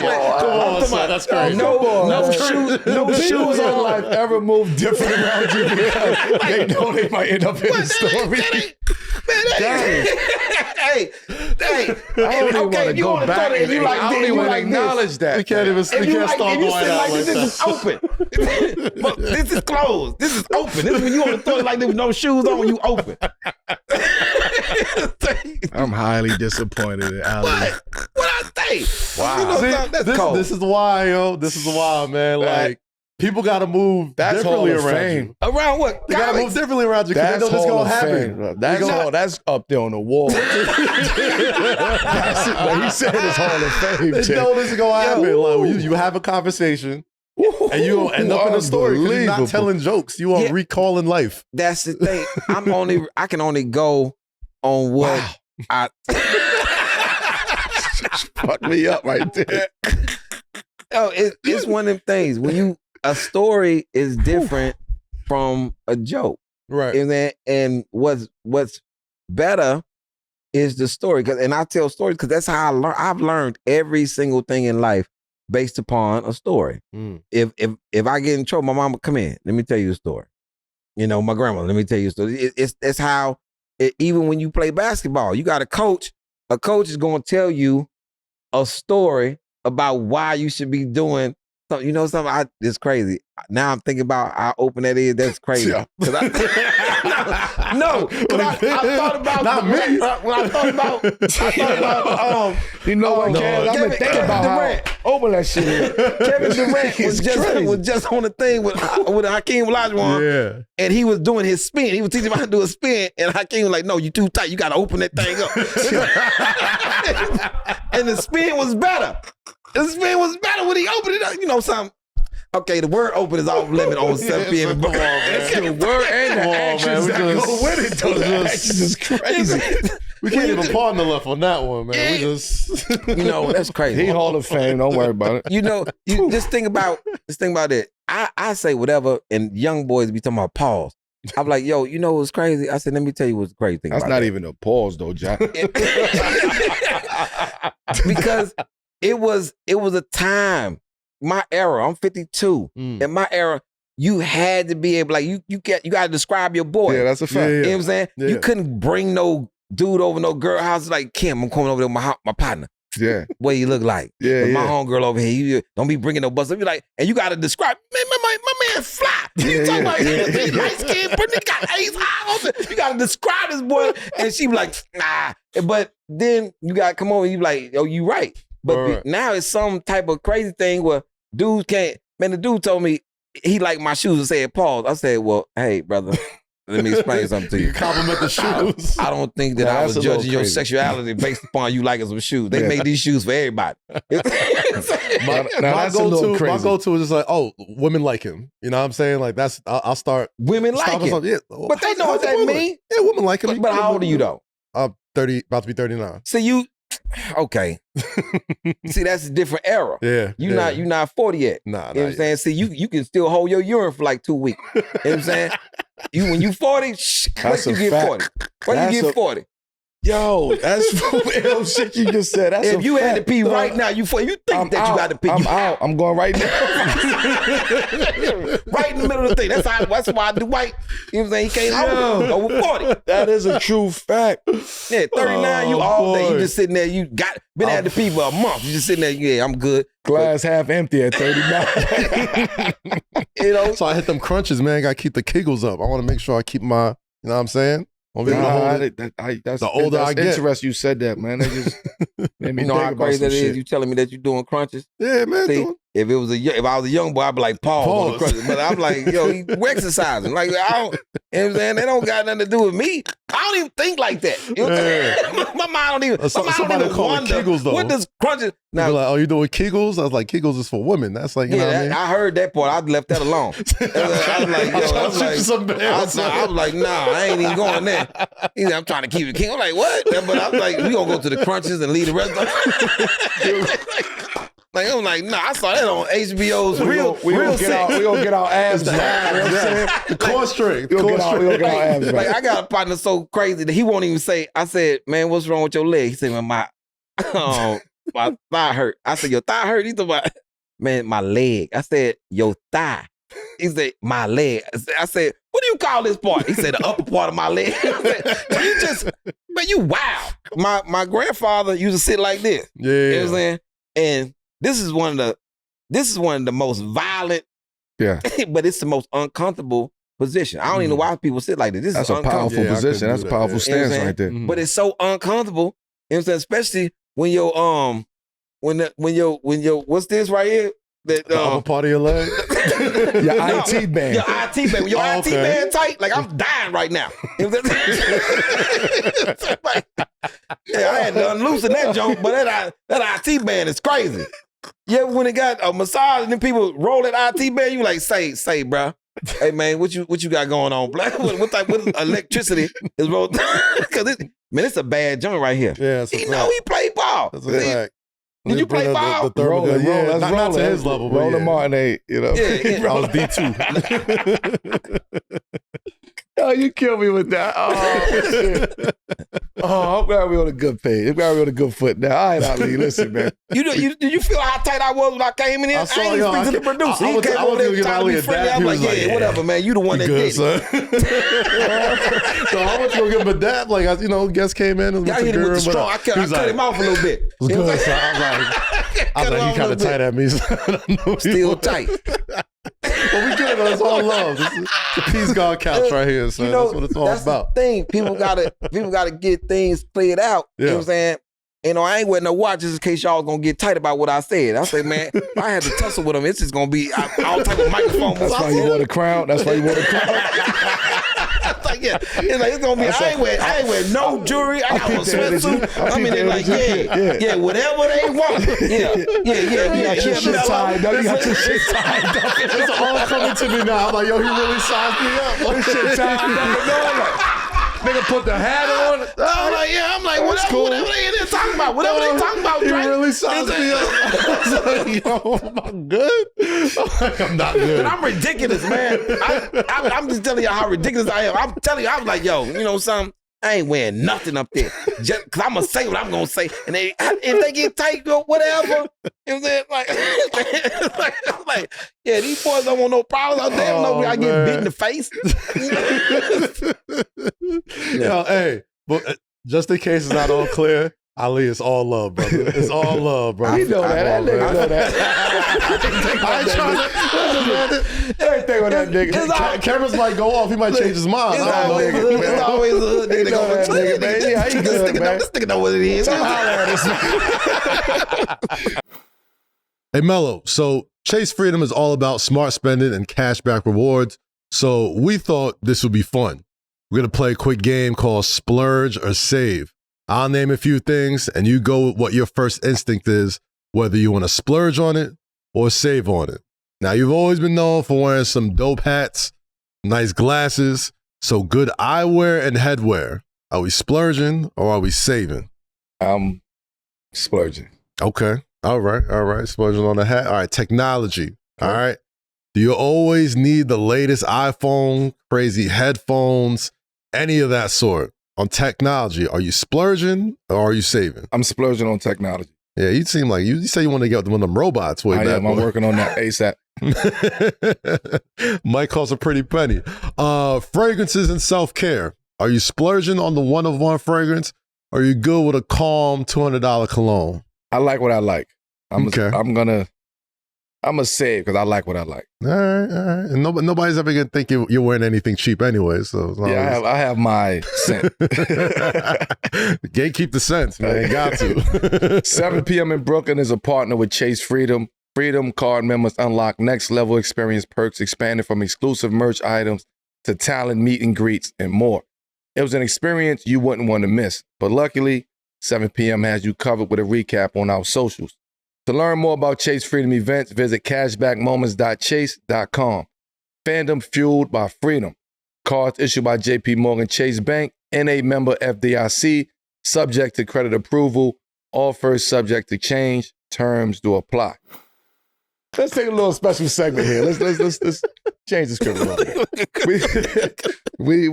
on, son, that's crazy. No shoes on. Life ever move different around you because they know they might end up in the story. Hey, I don't even want to go back. I don't even want to acknowledge that. We can't even start Dwight out like this is open. But this is closed. This is open. This is when you on the toilet like there was no shoes on when you open. I'm highly disappointed in Ali. What I say? Wow. You know, that's cold. This is why, yo. This is why, man. Like, people got to move differently around you. Around what? They got to move differently around you because they know this going to happen. That's up there on the wall. He said it's Hall of Fame. They know this is going to happen. Like, you have a conversation. And you don't end up in a story because you're not telling jokes. You are recalling life. That's the thing. I can only go on what I fuck me up right there. Oh, it's one of them things. When a story is different from a joke. Right. And what's better is the story. And I tell stories because that's how I've learned every single thing in life based upon a story. If I get in trouble, my mama, come in, let me tell you a story. You know, my grandma, let me tell you a story. It's how, even when you play basketball, you got a coach is going to tell you a story about why you should be doing something. You know something? It's crazy. Now I'm thinking about how open that is. That's crazy. Yeah. I thought about not me. When I thought about you know what, Kev? I've been thinking about Durant. How open that shit is. Kevin Durant was just on the thing with Hakeem Olajuwon. Yeah. And he was doing his spin. He was teaching him how to do a spin. And Hakeem was like, no, you too tight. You got to open that thing up. And the spin was better. The spin was better when he opened it up. You know something? Okay, the word open is off limit on 7 p.m. Come on, man. The word and the actions that go with it, though. The actions is crazy. We can't even partner left on that one, man. We just... You know, that's crazy. He Hall of Fame. Don't worry about it. You know, you just think about it. I say whatever, and young boys be talking about pause. I'm like, yo, you know what's crazy? I said, let me tell you what's the crazy thing. That's not even a pause, though, John. Because it was a time. My era, I'm 52. In my era, you had to be able, like, you got to describe your boy. Yeah, that's a fact. You know what I'm saying? Yeah. You couldn't bring no dude over no girl house like, Kim, I'm coming over there with my partner. Yeah. What you look like. Yeah, My homegirl over here, you don't be bringing no bus up. You like, and you got to describe, man, my man fly. You talking about light skin, but he got ace eye. You got to describe this boy. And she be like, nah. But then you got to come over and you be like, yo, you right. But now it's some type of crazy thing where dudes can't. Man, the dude told me he liked my shoes and said pause. I said, well, hey, brother, let me explain something to you. Compliment the shoes. I don't think that I was judging your sexuality based upon you liking some shoes. They made these shoes for everybody. My go-to is just like, oh, women like him. You know what I'm saying? Like, that's, I'll start. Women like him. Yeah. But they know what that means. Yeah, women like him. But how old are you, though? I'm 30, about to be 39. So you, okay. See, that's a different era. Yeah. You're not 40 yet. Nah, you know what I'm saying? See, you can still hold your urine for like 2 weeks. You know what I'm saying? When you 40, wait till you get 40. Wait you get 40. Yo, that's real shit you just said. That's if you had to pee right now, you think that you got to pee. I'm out. I'm going right now. Right in the middle of the thing. That's why Dwight, you know what I'm saying? He can't hold it over 40. That is a true fact. Yeah, 39, you all day. You just sitting there. You been at the pee for a month. You just sitting there. Yeah, I'm good. Glass half empty at 39. You know? So I hit them crunches, man. Got to keep the kegels up. I want to make sure I keep my, you know what I'm saying? That's the older I get. Interesting you said that, man. That just made me know think how about crazy that shit. is. You telling me that you're doing crunches? Yeah, man. See, If I was a young boy, I'd be like, pause. But I'm like, yo, he exercising. Like, I don't, you know what I'm saying? They don't got nothing to do with me. I don't even think like that. You know what I'm saying? My mind don't even, somebody call it Kegels, though. What does crunches? Now, like, oh, you doing Kegels? I was like, Kegels is for women. That's like, you know what I mean? I heard that part. I left that alone. I was like, nah, I ain't even going there. He said, I'm trying to keep it king. I'm like, what? But I was like, we gonna go to the crunches and leave the rest of Like, I'm like, nah, I saw that on HBO's We gonna get our abs back. You know what I'm saying? The core strength. We gonna get our abs back. Like, I got a partner so crazy that he won't even say, I said, man, what's wrong with your leg? He said, man, my thigh hurt. I said, your thigh hurt? He said, man, my leg. I said, your thigh. He said, my leg. I said, what do you call this part? He said, the upper part of my leg. I said, you wow. My grandfather used to sit like this. Yeah. You know what I'm saying? And this is one of the most violent, but it's the most uncomfortable position. I don't even know why people sit like this. That's a powerful position. That's a powerful stance right there. But it's so uncomfortable. You know what I'm saying? Especially when your what's this right here? The upper part of your leg? Your IT band. Your IT band. When your IT band tight, like I'm dying right now. You know what I'm saying? Like, I had to unloosen that joke, but that IT band is crazy. Yeah, when it got a massage and then people roll that IT band, you like, say, bro. Hey man, what you got going on, black? What electricity is rolling? Because it's a bad joint right here. Yeah, he played ball. That's a fact. Did you play ball? The thermal, not to his level, but Roller Martin, you know. Yeah. I was D2. Oh, you killed me with that. Oh, shit. Oh, I'm glad we're on a good page. I'm glad we're on a good foot now. All right, Ali, listen, man. Did you feel how tight I was when I came in here? I ain't speak to the producer. He came over there trying to be friendly. I'm like, yeah, whatever, man. You the one that did it. So I went to go give him a dab. Like, guest came in and I hit him with the straw. I cut him off a little bit. It was good. So I was like, he kind of tight at me. Still tight. But we good, though. It's all love. This is the Peace God couch right here, son. That's what it's all about. The thing. People gotta get things cleared out. You know what I'm saying? I ain't wearing no watches in case y'all gonna get tight about what I said. I say, man, if I had to tussle with them, it's just gonna be all type of microphone. That's why you wore the crown. That's why you wore the crown. It's gonna be. I ain't wear no jewelry. I got a sweatsuit. I'm in there like, whatever they want. Yeah. You got your shit tied up. It's all coming to me now. I'm like, yo, he really sized me up. This shit tied up. Nigga put the hat on. I'm like, whatever they in there talking about. Whatever they talking about, Drake. He really sized me up. I was like, yo, am I good? I'm not good. And I'm ridiculous, man. I'm just telling you how ridiculous I am. I'm telling you, I'm like, yo, you know something? I ain't wearing nothing up there. Just because I'm going to say what I'm going to say. And if they get tight, go whatever. You know what I'm saying? Like, yeah, these boys don't want no problems out there. I get bit in the face. Yo, hey, but just in case it's not all clear, Ali, it's all love, brother. It's all love, bro. You know that. That nigga know that. I ain't trying to... Everything with that nigga. Cameras might go off. He might change his mind. It's always a hood nigga that go, nigga, man. Yeah, he good, man. This nigga know what it is. Hey, Melo, so Chase Freedom is all about smart spending and cashback rewards. So we thought this would be fun. We're going to play a quick game called Splurge or Save. I'll name a few things, and you go with what your first instinct is, whether you want to splurge on it or save on it. Now, you've always been known for wearing some dope hats, nice glasses, so good eyewear and headwear. Are we splurging or are we saving? I'm splurging. Okay. All right. Splurging on the hat. All right. Technology. All right. Do you always need the latest iPhone, crazy headphones, any of that sort? On technology, are you splurging or are you saving? I'm splurging on technology. Yeah, you seem like you say you want to get one of them robots. I am. I'm working on that ASAP. Might cost a pretty penny. Fragrances and self-care. Are you splurging on the one-of-one fragrance or are you good with a calm $200 cologne? I like what I like. I'm gonna save because I like what I like. All right. And nobody's ever gonna think you're wearing anything cheap anyway. So yeah, I have my scent. Gatekeep the scents, man. Got to. 7 p.m. in Brooklyn is a partner with Chase Freedom. Freedom Card members unlock next level experience perks expanded from exclusive merch items to talent meet and greets and more. It was an experience you wouldn't want to miss, but luckily, 7 p.m. has you covered with a recap on our socials. To learn more about Chase Freedom events, visit cashbackmoments.chase.com. Fandom fueled by freedom. Cards issued by JP Morgan Chase Bank, NA member FDIC, subject to credit approval, offers subject to change, terms do apply. Let's take a little special segment here. Let's change the script a little bit. We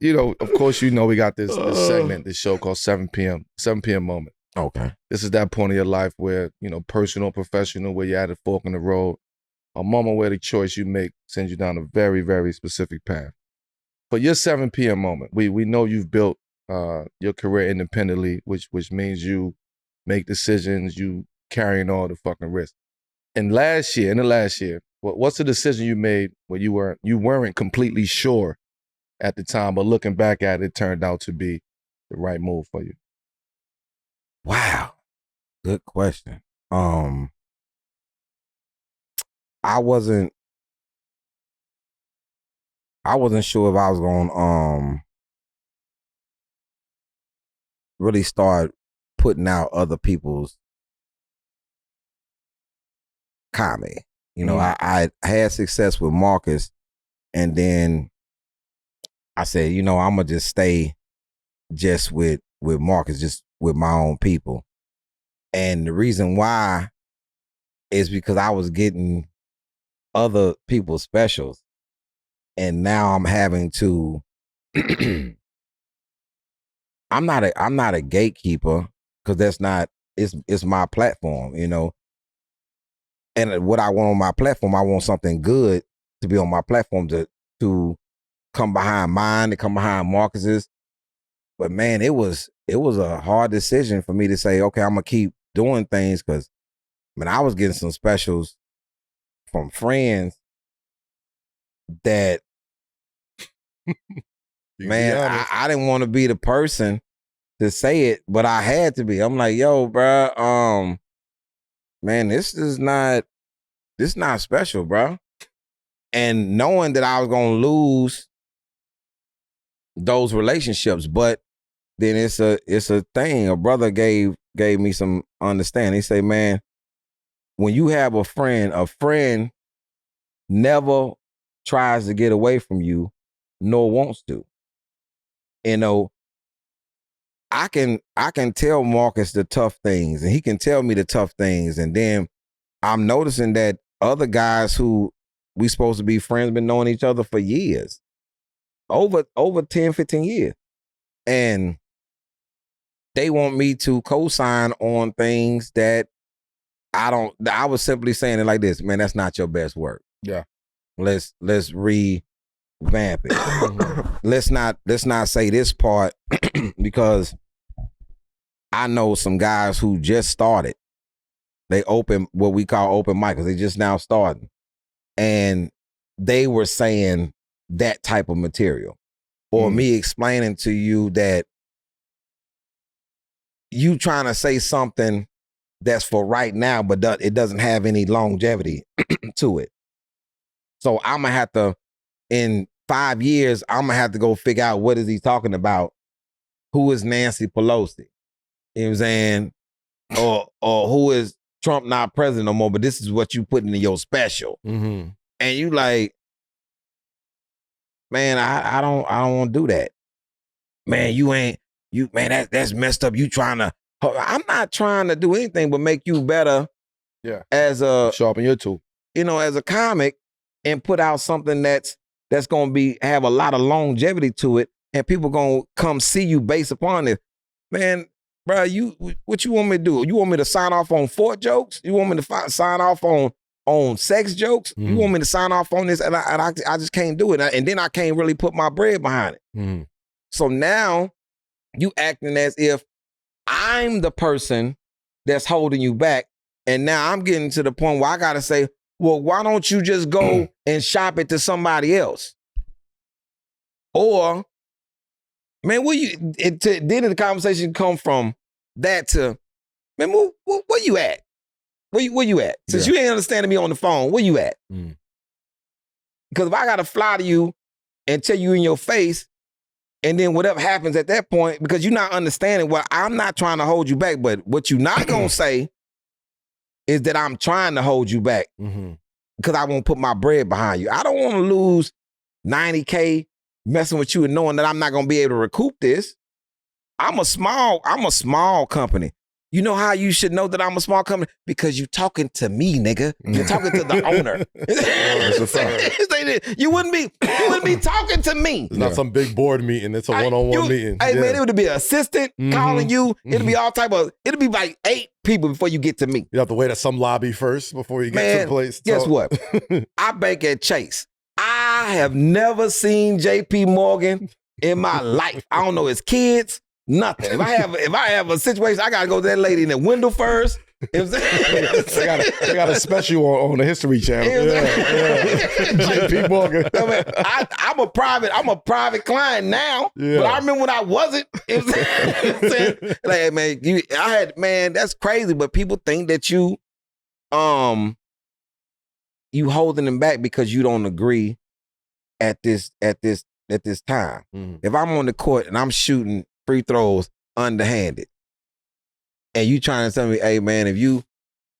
you know, of course, you know, we got this segment, this show called 7 p.m. moment. Okay. This is that point of your life where, you know, personal, professional, where you're at a fork in the road, a moment where the choice you make sends you down a very, very specific path. But your 7 p.m. moment, we know you've built your career independently, which means you make decisions, you carrying all the fucking risk. In the last year, what's the decision you made when you weren't completely sure at the time, but looking back at it, it turned out to be the right move for you? Wow. Good question. I wasn't sure if I was gonna really start putting out other people's comedy. You know, I had success with Marcus, and then I said, you know, I'm gonna just stay just with Marcus, just with my own people. And the reason why is because I was getting other people's specials, and now I'm having to I'm not a gatekeeper, because that's not, it's my platform, you know. And what I want on my platform, I want something good to be on my platform to come behind mine, to come behind Marcus's. But man, it was a hard decision for me to say, okay, I'm gonna keep doing things, because I was getting some specials from friends that man, I didn't want to be the person to say it, but I had to be. I'm like, yo, bro, man, this is not special, bro. And knowing that I was gonna lose those relationships, but then it's a thing. A brother gave me some understanding. He say, man, when you have a friend never tries to get away from you, nor wants to. You know, I can tell Marcus the tough things, and he can tell me the tough things, and then I'm noticing that other guys who we supposed to be friends been knowing each other for years, over 10, 15 years, and they want me to co-sign on things that I was simply saying it like this, man, that's not your best work. Yeah. Let's revamp it. Let's not say this part because I know some guys who just started. They open what we call open mics. They just now starting. And they were saying that type of material. Or me explaining to you that you trying to say something that's for right now, but it doesn't have any longevity to it. So I'm going to have to, in 5 years, I'm going to have to go figure out what is he talking about. Who is Nancy Pelosi? You know what I'm saying? Or who is Trump not president no more, but this is what you put into your special. Mm-hmm. And you like, man, I don't want to do that. Man, man, that's messed up. You trying to, I'm not trying to do anything but make you better. Yeah. As a, sharpen your tool. You know, as a comic, and put out something that's going to have a lot of longevity to it, and people going to come see you based upon it. Man, bro, what you want me to do? You want me to sign off on Fort jokes? You want me to sign off on sex jokes? You want me to sign off on this? And I just can't do it. And then I can't really put my bread behind it. So now you acting as if I'm the person that's holding you back. And now I'm getting to the point where I got to say, well, why don't you just go and shop it to somebody else? Or, man, then the conversation come from that to, man, where you at? Where you at? Since you ain't understanding me on the phone, where you at? Because if I got to fly to you and tell you in your face, and then whatever happens at that point, because you're not understanding, well, I'm not trying to hold you back, but what you're not going to say is that I'm trying to hold you back because I won't put my bread behind you. I don't want to lose $90K messing with you and knowing that I'm not going to be able to recoup this. I'm a small company. You know how you should know that I'm a small company? Because you talking to me, nigga. You're talking to the owner. That's a fact. You wouldn't be talking to me. It's not some big board meeting. It's a one-on-one meeting. Hey, man, it would be an assistant calling you. It'd be all type of, it'd be like 8 people before you get to me. You have to wait at some lobby first before you get to the place. Guess what? I bank at Chase. I have never seen JP Morgan in my life. I don't know his kids. Nothing. If I have a situation, I gotta go to that lady in the window first. They got a special on the History Channel. JP Morgan. I mean, I'm a private client now, but I remember when I wasn't. Like, man, that's crazy. But people think that you holding them back because you don't agree at this time. If I'm on the court and I'm shooting free throws underhanded, and you trying to tell me, hey man, if you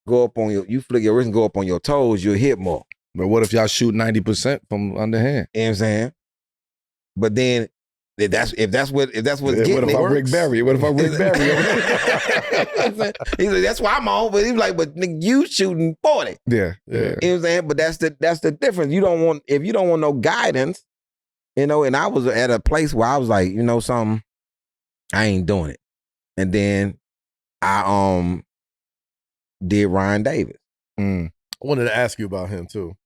go up on you flick your wrist and go up on your toes, you'll hit more. But what if y'all shoot 90% from underhand? You know what I'm saying? But then if that's what's getting what if I Rick Barry? What if I Rick Barry? He's like, that's why I'm on. But he's like, but nigga, you shooting 40. Yeah. You know what I'm saying? But that's the difference. If you don't want no guidance, and I was at a place where I was like, you know something, I ain't doing it. And then I did Ryan Davis. I wanted to ask you about him too.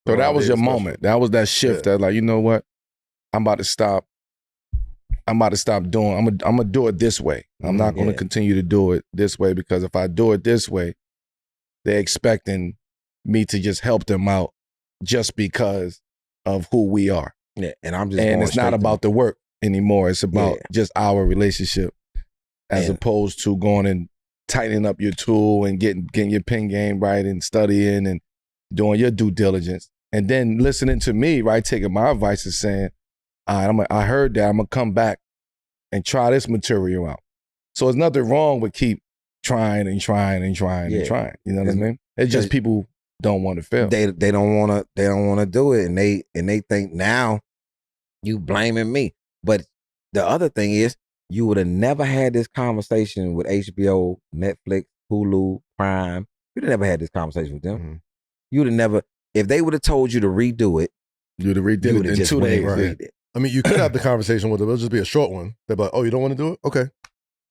So that was your moment. That was that shift that, like, you know what? I'm about to stop doing. I'm gonna do it this way. I'm not gonna continue to do it this way, because if I do it this way, they're expecting me to just help them out just because of who we are. Yeah, and it's not about the work anymore. It's about just our relationship, as opposed to going and tightening up your tool and getting your pin game right and studying and doing your due diligence, and then listening to me, right, taking my advice and saying, all right, I heard that, I'm gonna come back and try this material out. So there's nothing wrong with keep trying and trying and trying and trying. You know what I mean? It's just people don't want to fail. They don't want to do it, and they think now you blaming me. But the other thing is, you would have never had this conversation with HBO, Netflix, Hulu, Prime. You'd have never had this conversation with them. You would have never, if they would have told you to redo it, you'd have redid it in 2 days. Right. I mean, you could have the conversation with them. It'll just be a short one. They're like, oh, you don't want to do it? Okay.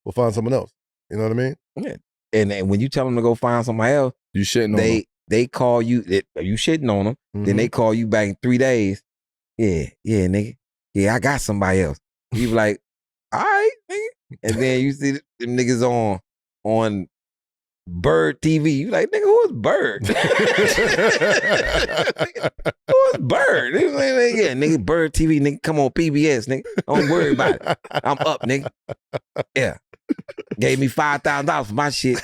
We'll find someone else. You know what I mean? Yeah. And when you tell them to go find somebody else, you shitting on them. They call you, you shitting on them, then they call you back in 3 days. Yeah, nigga. Yeah, I got somebody else. You be like, all right, nigga. And then you see them niggas on Bird TV. You like, nigga, who is Bird? Who is Bird? Yeah, nigga, Bird TV, nigga, come on PBS, nigga. Don't worry about it. I'm up, nigga. Yeah. Gave me $5,000 for my shit.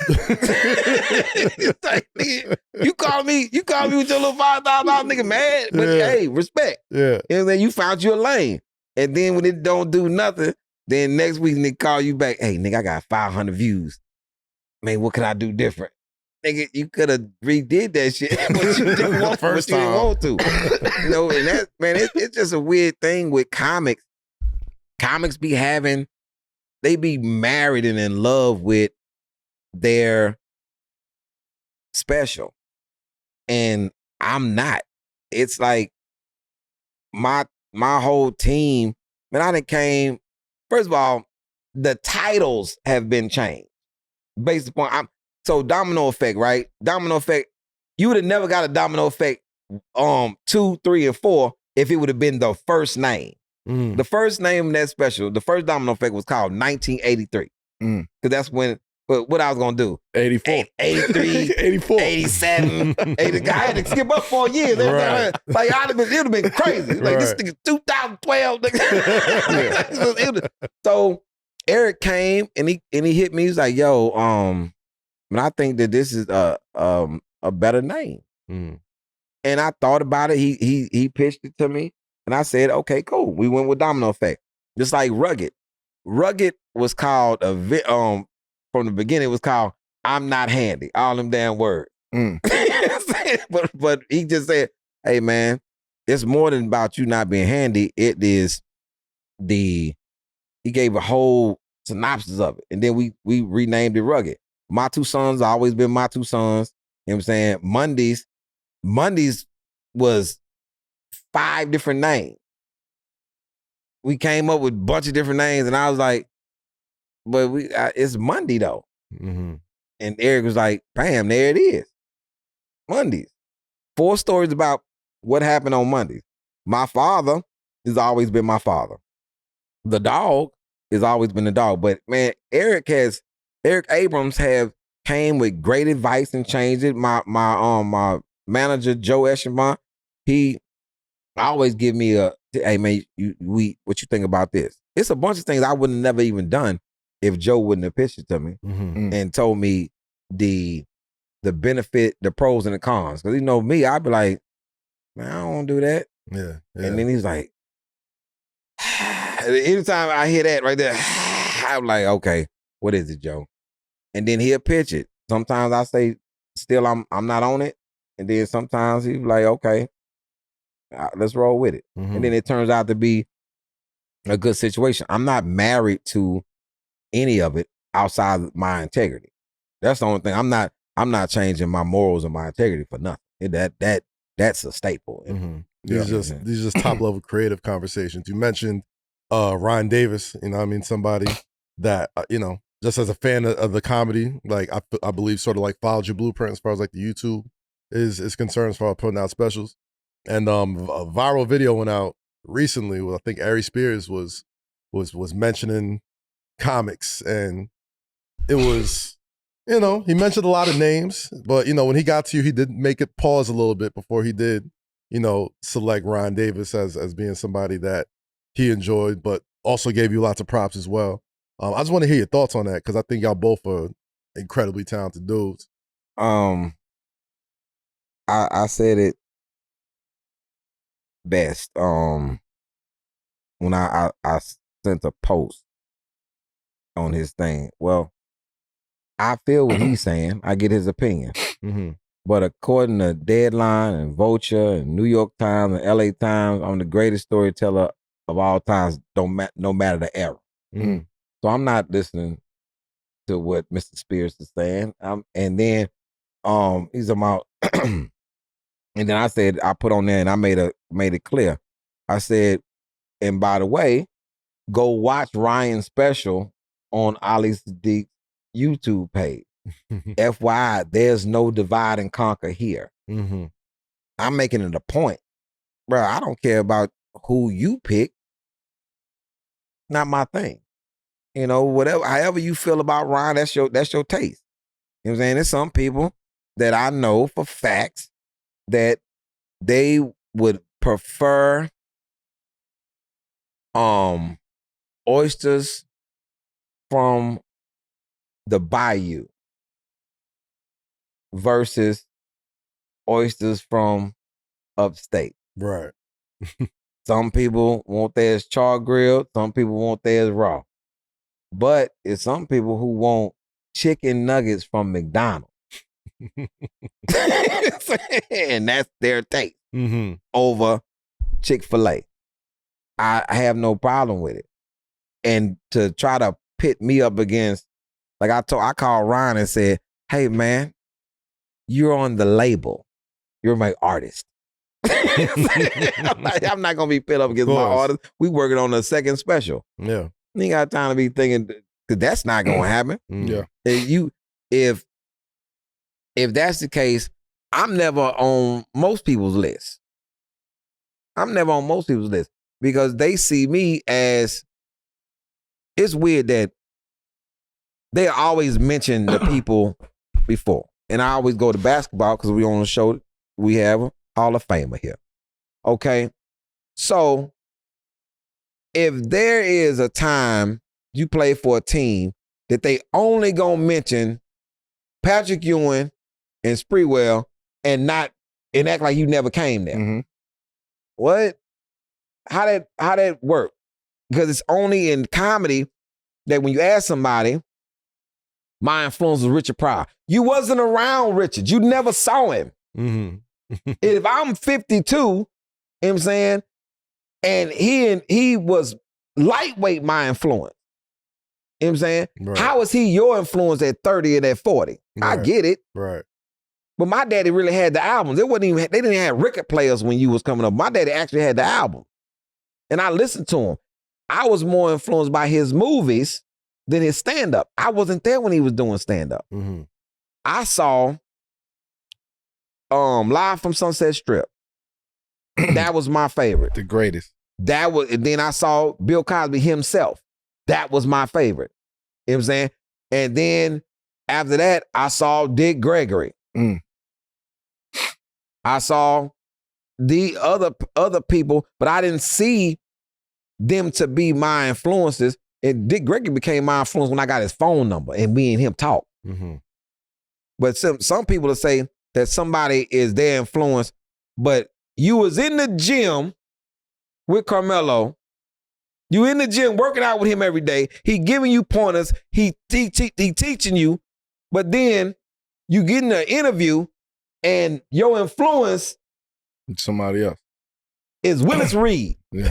Like, nigga, you call me with your little $5,000, nigga, mad. But hey, respect. Yeah. And then you found you a lane. And then when it don't do nothing, then next week they call you back. Hey, nigga, I got 500 views. Man, what can I do different? Nigga, you could have redid that shit, but you didn't want, First time. You didn't want to. You know, and that, man, it's just a weird thing with comics. Comics they be married and in love with their special. And I'm not. It's like my whole team, man, I done came, first of all, the titles have been changed based upon, so Domino Effect, right? Domino Effect, you would have never got a Domino Effect 2, 3, and 4 if it would have been the first name. The first name in that special, the first Domino Effect was called 1983. Because that's when, what I was going to do. 84. 83, 84. 87. I had to skip up 4 years. Right. Like, it would have been crazy. Like, this nigga 2012. Nigga. So Eric came and he hit me. He's like, yo, but I think that this is a better name. And I thought about it. He pitched it to me, and I said, okay, cool. We went with Domino Effect. Just like Rugged. Rugged was called from the beginning. It was called I'm Not Handy. All them damn words. but he just said, hey man, it's more than about you not being handy. It is he gave a whole synopsis of it, and then we renamed it Rugged. My Two Sons always been My Two Sons. You know what I'm saying? Mondays was 5 different names. We came up with a bunch of different names, and I was like, but it's Monday though. And Eric was like, bam, there it is. Mondays. 4 stories about what happened on Mondays. My father has always been my father. The dog has always been the dog. But man, Eric Abrams came with great advice and changed it. My manager, Joe Eschenbach, he always give me hey man, what you think about this? It's a bunch of things I would have never even done if Joe wouldn't have pitched it to me and told me the benefit, the pros and the cons. Because me, I'd be like, man, I don't want to do that. Yeah. And then he's like, anytime I hear that right there, I'm like, okay, what is it, Joe? And then he'll pitch it. Sometimes I say, still, I'm not on it. And then sometimes he's like, okay, let's roll with it. And then it turns out to be a good situation. I'm not married to any of it outside of my integrity. That's the only thing. I'm not changing my morals or my integrity for nothing. That's a staple. These are just top level creative conversations. You mentioned Ryan Davis. Somebody that just as a fan of the comedy, like I believe sort of like followed your blueprint as far as like the YouTube is concerned, as far as putting out specials. And a viral video went out recently with, I think, Aries Spears was mentioning comics, and it was, he mentioned a lot of names, but when he got to you, he did make it pause a little bit before he did, select Ryan Davis as being somebody that he enjoyed, but also gave you lots of props as well. I just want to hear your thoughts on that, because I think y'all both are incredibly talented dudes. I said it best when I sent a post on his thing. Well, I feel what he's saying. I get his opinion. But according to Deadline and Vulture and New York Times and LA Times, I'm the greatest storyteller of all times, no matter the era. So I'm not listening to what Mr. Spears is saying. And then he's about and then I said, I put on there and I made it clear. I said, and by the way, go watch Ryan's special on Ali Siddiq's YouTube page. FYI, there's no divide and conquer here. I'm making it a point. Bro, I don't care about who you pick. Not my thing. Whatever, however you feel about Ryan, that's your taste. You know what I'm saying? There's some people that I know for facts that they would prefer oysters from the bayou versus oysters from upstate. Right. Some people want theirs char grilled, some people want theirs raw. But it's some people who want chicken nuggets from McDonald's. And that's their taste over Chick-fil-A. I have no problem with it. And to try to pit me up against, like I called Ryan and said, hey man, you're on the label. You're my artist. I'm not gonna be pit up against my artist. We working on a second special. Yeah. You ain't got time to be thinking, because that's not gonna happen. Yeah. If that's the case, I'm never on most people's list. Because they see me as, it's weird that they always mention the people before. And I always go to basketball because we on the show, we have a Hall of Famer here. Okay? So if there is a time you play for a team that they only gonna mention Patrick Ewing and Spreewell and act like you never came there. Mm-hmm. What? How that work? Because it's only in comedy that when you ask somebody, my influence was Richard Pryor. You wasn't around Richard. You never saw him. Mm-hmm. If I'm 52, you know what I'm saying, and he was lightweight my influence. You know what I'm saying? Right. How is he your influence at 30 and at 40? Right. I get it. Right. But my daddy really had the albums. They didn't have record players when you was coming up. My daddy actually had the album. And I listened to him. I was more influenced by his movies than his stand-up. I wasn't there when he was doing stand-up. Mm-hmm. I saw Live from Sunset Strip. That was my favorite. The greatest. And then I saw Bill Cosby himself. That was my favorite. You know what I'm saying? And then after that, I saw Dick Gregory. Mm. I saw the other people, but I didn't see them to be my influences. And Dick Gregory became my influence when I got his phone number and me and him talk. Mm-hmm. But some people will say that somebody is their influence, but you was in the gym with Carmelo. You in the gym working out with him every day. He giving you pointers. He teaching you, but then you get in an interview and your influence somebody else is Willis Reed. Yeah.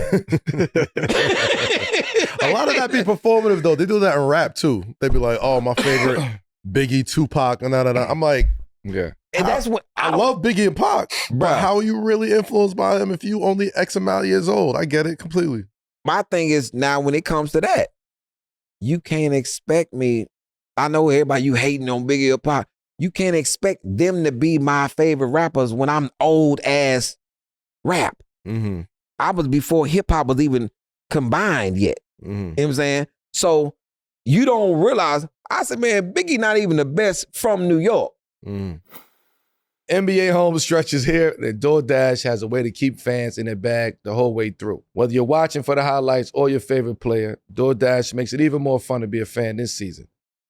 A lot of that be performative though. They do that in rap too. They be like, "Oh, my favorite Biggie, Tupac," and that. I'm like, yeah. And that's what I love Biggie and Pac, but Bruh. how are you really influenced by them if you only X amount of years old? I get it completely. My thing is now when it comes to that, you can't expect me. I know everybody you hating on Biggie or Pac. You can't expect them to be my favorite rappers when I'm old ass rap. Mm-hmm. I was before hip hop was even combined yet. Mm-hmm. You know what I'm saying? So you don't realize. I said, man, Biggie not even the best from New York. Mm-hmm. NBA home stretch is here, and DoorDash has a way to keep fans in their bag the whole way through. Whether you're watching for the highlights or your favorite player, DoorDash makes it even more fun to be a fan this season.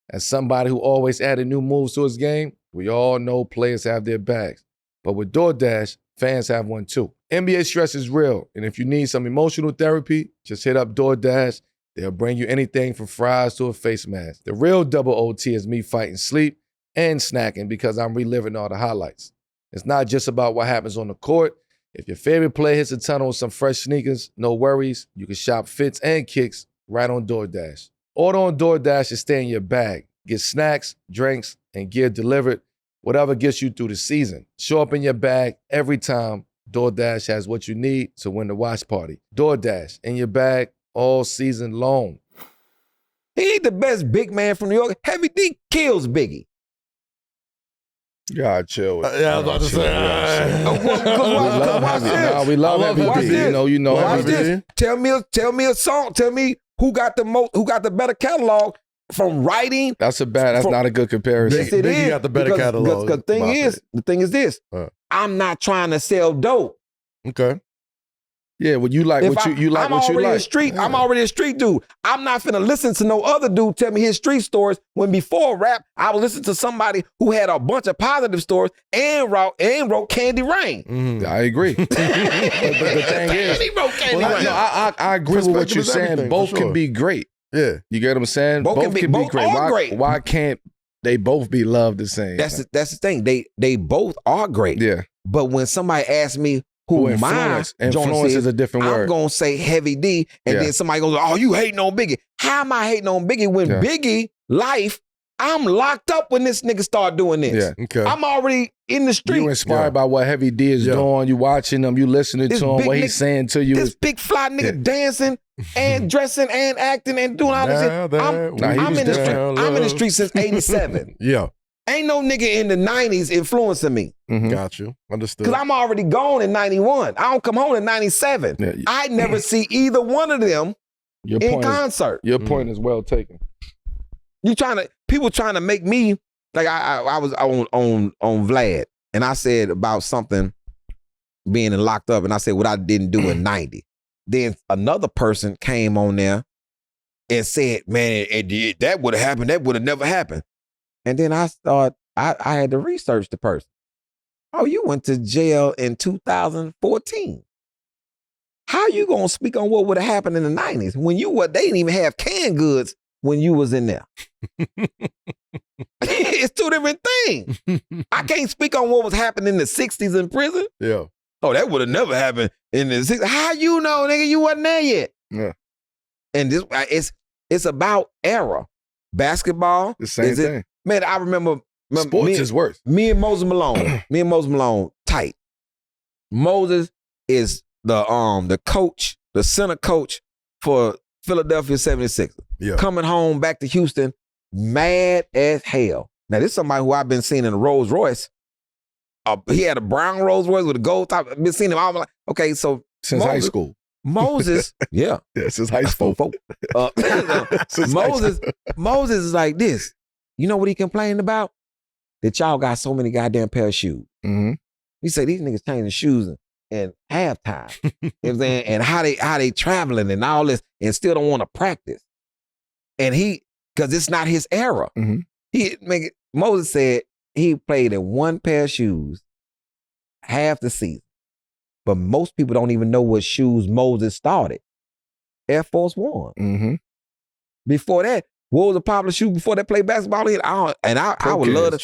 As somebody who always added new moves to his game, we all know players have their bags. But with DoorDash, fans have one too. NBA stress is real, and if you need some emotional therapy, just hit up DoorDash. They'll bring you anything from fries to a face mask. The real double OT is me fighting sleep and snacking because I'm reliving all the highlights. It's not just about what happens on the court. If your favorite player hits a tunnel with some fresh sneakers, no worries. You can shop fits and kicks right on DoorDash. Order on DoorDash and stay in your bag. Get snacks, drinks, and gear delivered, whatever gets you through the season. Show up in your bag every time. DoorDash has what you need to win the watch party. DoorDash in your bag all season long. He ain't the best big man from New York. Heavy D kills Biggie. God, chill with Yeah, I was about to say. We love Heavy Watch D. this. You know Watch Heavy D. this. Tell me a song. Tell me who got the better catalog from writing. That's not a good comparison. Yes, it Biggie is. got the better catalog. Because the thing is this. I'm not trying to sell dope. Okay. Yeah, well, you like what you like. I'm what you already like. a street. Yeah. I'm already a street dude. I'm not finna listen to no other dude tell me his street stories. When before rap, I would listen to somebody who had a bunch of positive stories and wrote Candy Rain. Mm-hmm. I agree. but the thing is, he wrote Candy Rain. I agree with what you're saying. Both can be great. Yeah, you get what I'm saying. Both can be great. Why can't they both be loved the same? That's the thing. They both are great. Yeah. But when somebody asks me who influence is a different word. I'm gonna say Heavy D, and then somebody goes, "Oh, you hating on Biggie?" How am I hating on Biggie when Biggie life? I'm locked up when this nigga start doing this. Yeah. Okay. I'm already in the street. You inspired by what Heavy D is doing. You watching him. You listening to him. What he's saying to you. This big fly nigga dancing and dressing and acting and doing all this shit. I'm in the street. I'm in the street since '87. Yeah. Ain't no nigga in the '90s influencing me. Mm-hmm. Got you. Understood. Because I'm already gone in '91. I don't come home in '97. Yeah. I never see either one of them in concert. Your point is well taken. People trying to make me, like I was on Vlad, and I said about something being locked up, and I said what I didn't do in '90. Then another person came on there and said, man, that would have happened. That would have never happened. And then I start I had to research the person. Oh, you went to jail in 2014. How you gonna speak on what would have happened in the 90s when they didn't even have canned goods when you was in there? It's two different things. I can't speak on what was happening in the 60s in prison. Yeah. Oh, that would have never happened in the 60s. How you know, nigga, you wasn't there yet? Yeah. And this it's about era. Basketball. The same thing. Man, I remember sports is worse. Me and Moses Malone, tight. Moses is the coach, the center coach for Philadelphia 76ers. Yeah. Coming home back to Houston, mad as hell. Now, this is somebody who I've been seeing in a Rolls Royce. He had a brown Rolls Royce with a gold top. I've been seeing him. I'm like, okay, so since high school. Moses, yeah. Yeah, since high school. Moses is like this. You know what he complained about? That y'all got so many goddamn pair of shoes. Mm-hmm. He said these niggas changing shoes in halftime. You know what I'm saying? And how they traveling and all this and still don't want to practice. And because it's not his era. Mm-hmm. Moses said he played in one pair of shoes half the season. But most people don't even know what shoes Moses started. Air Force One. Mm-hmm. Before that, what was a popular shoe before they played basketball? I would love to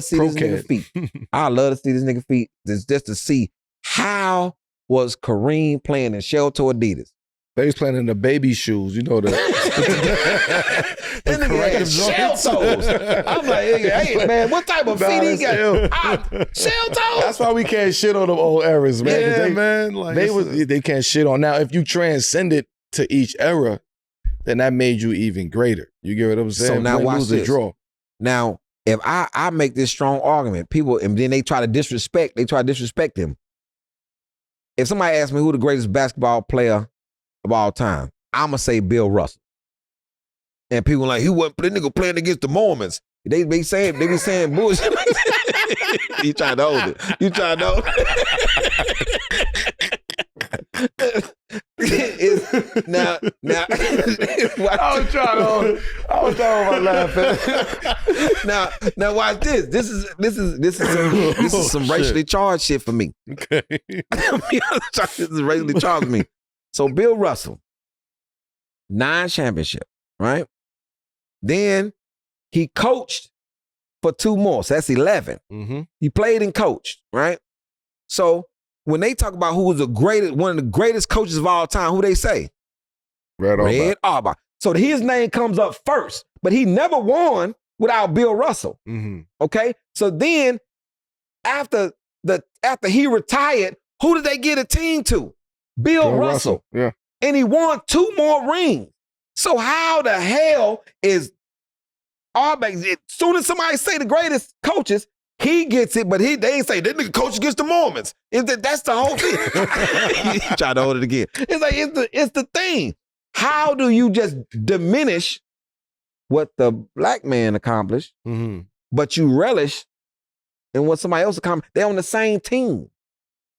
see this nigga feet. I love to see this nigga feet just to see how was Kareem playing in shell-toe Adidas. They was playing in the baby shoes, you know, the nigga had shell toes. I'm like, hey man, what type of feet he got? Shell toes. That's why we can't shit on them old eras, man. Yeah, man. Like, they can't shit on. Now, if you transcend it to each era, then that made you even greater. You get what I'm saying? So now watch this. Draw. Now, if I make this strong argument, people, and then they try to disrespect him. If somebody asks me who the greatest basketball player of all time, I'm going to say Bill Russell. And people like, he wasn't playing against the Mormons. They be saying bullshit. You trying to hold it. You trying to hold it. Now, I was trying to hold it. I was trying to laughing. Now watch this. This is some racially charged shit for me. Okay. This is racially charged for me. So Bill Russell, 9 championships, right? Then he coached for 2 more, so that's 11. Mm-hmm. He played and coached, right? So when they talk about who was one of the greatest coaches of all time, who they say? Red Auerbach. So his name comes up first, but he never won without Bill Russell. Mm-hmm. Okay, so then after he retired, who did they get a team to? Bill Russell. Yeah, and he won 2 more rings. So how the hell is Auerbach? As soon as somebody say the greatest coaches, he gets it, but they ain't say that nigga coach against the Mormons. That's the whole thing. Try to hold it again. It's like it's the thing. How do you just diminish what the black man accomplished, but you relish in what somebody else accomplished? They're on the same team.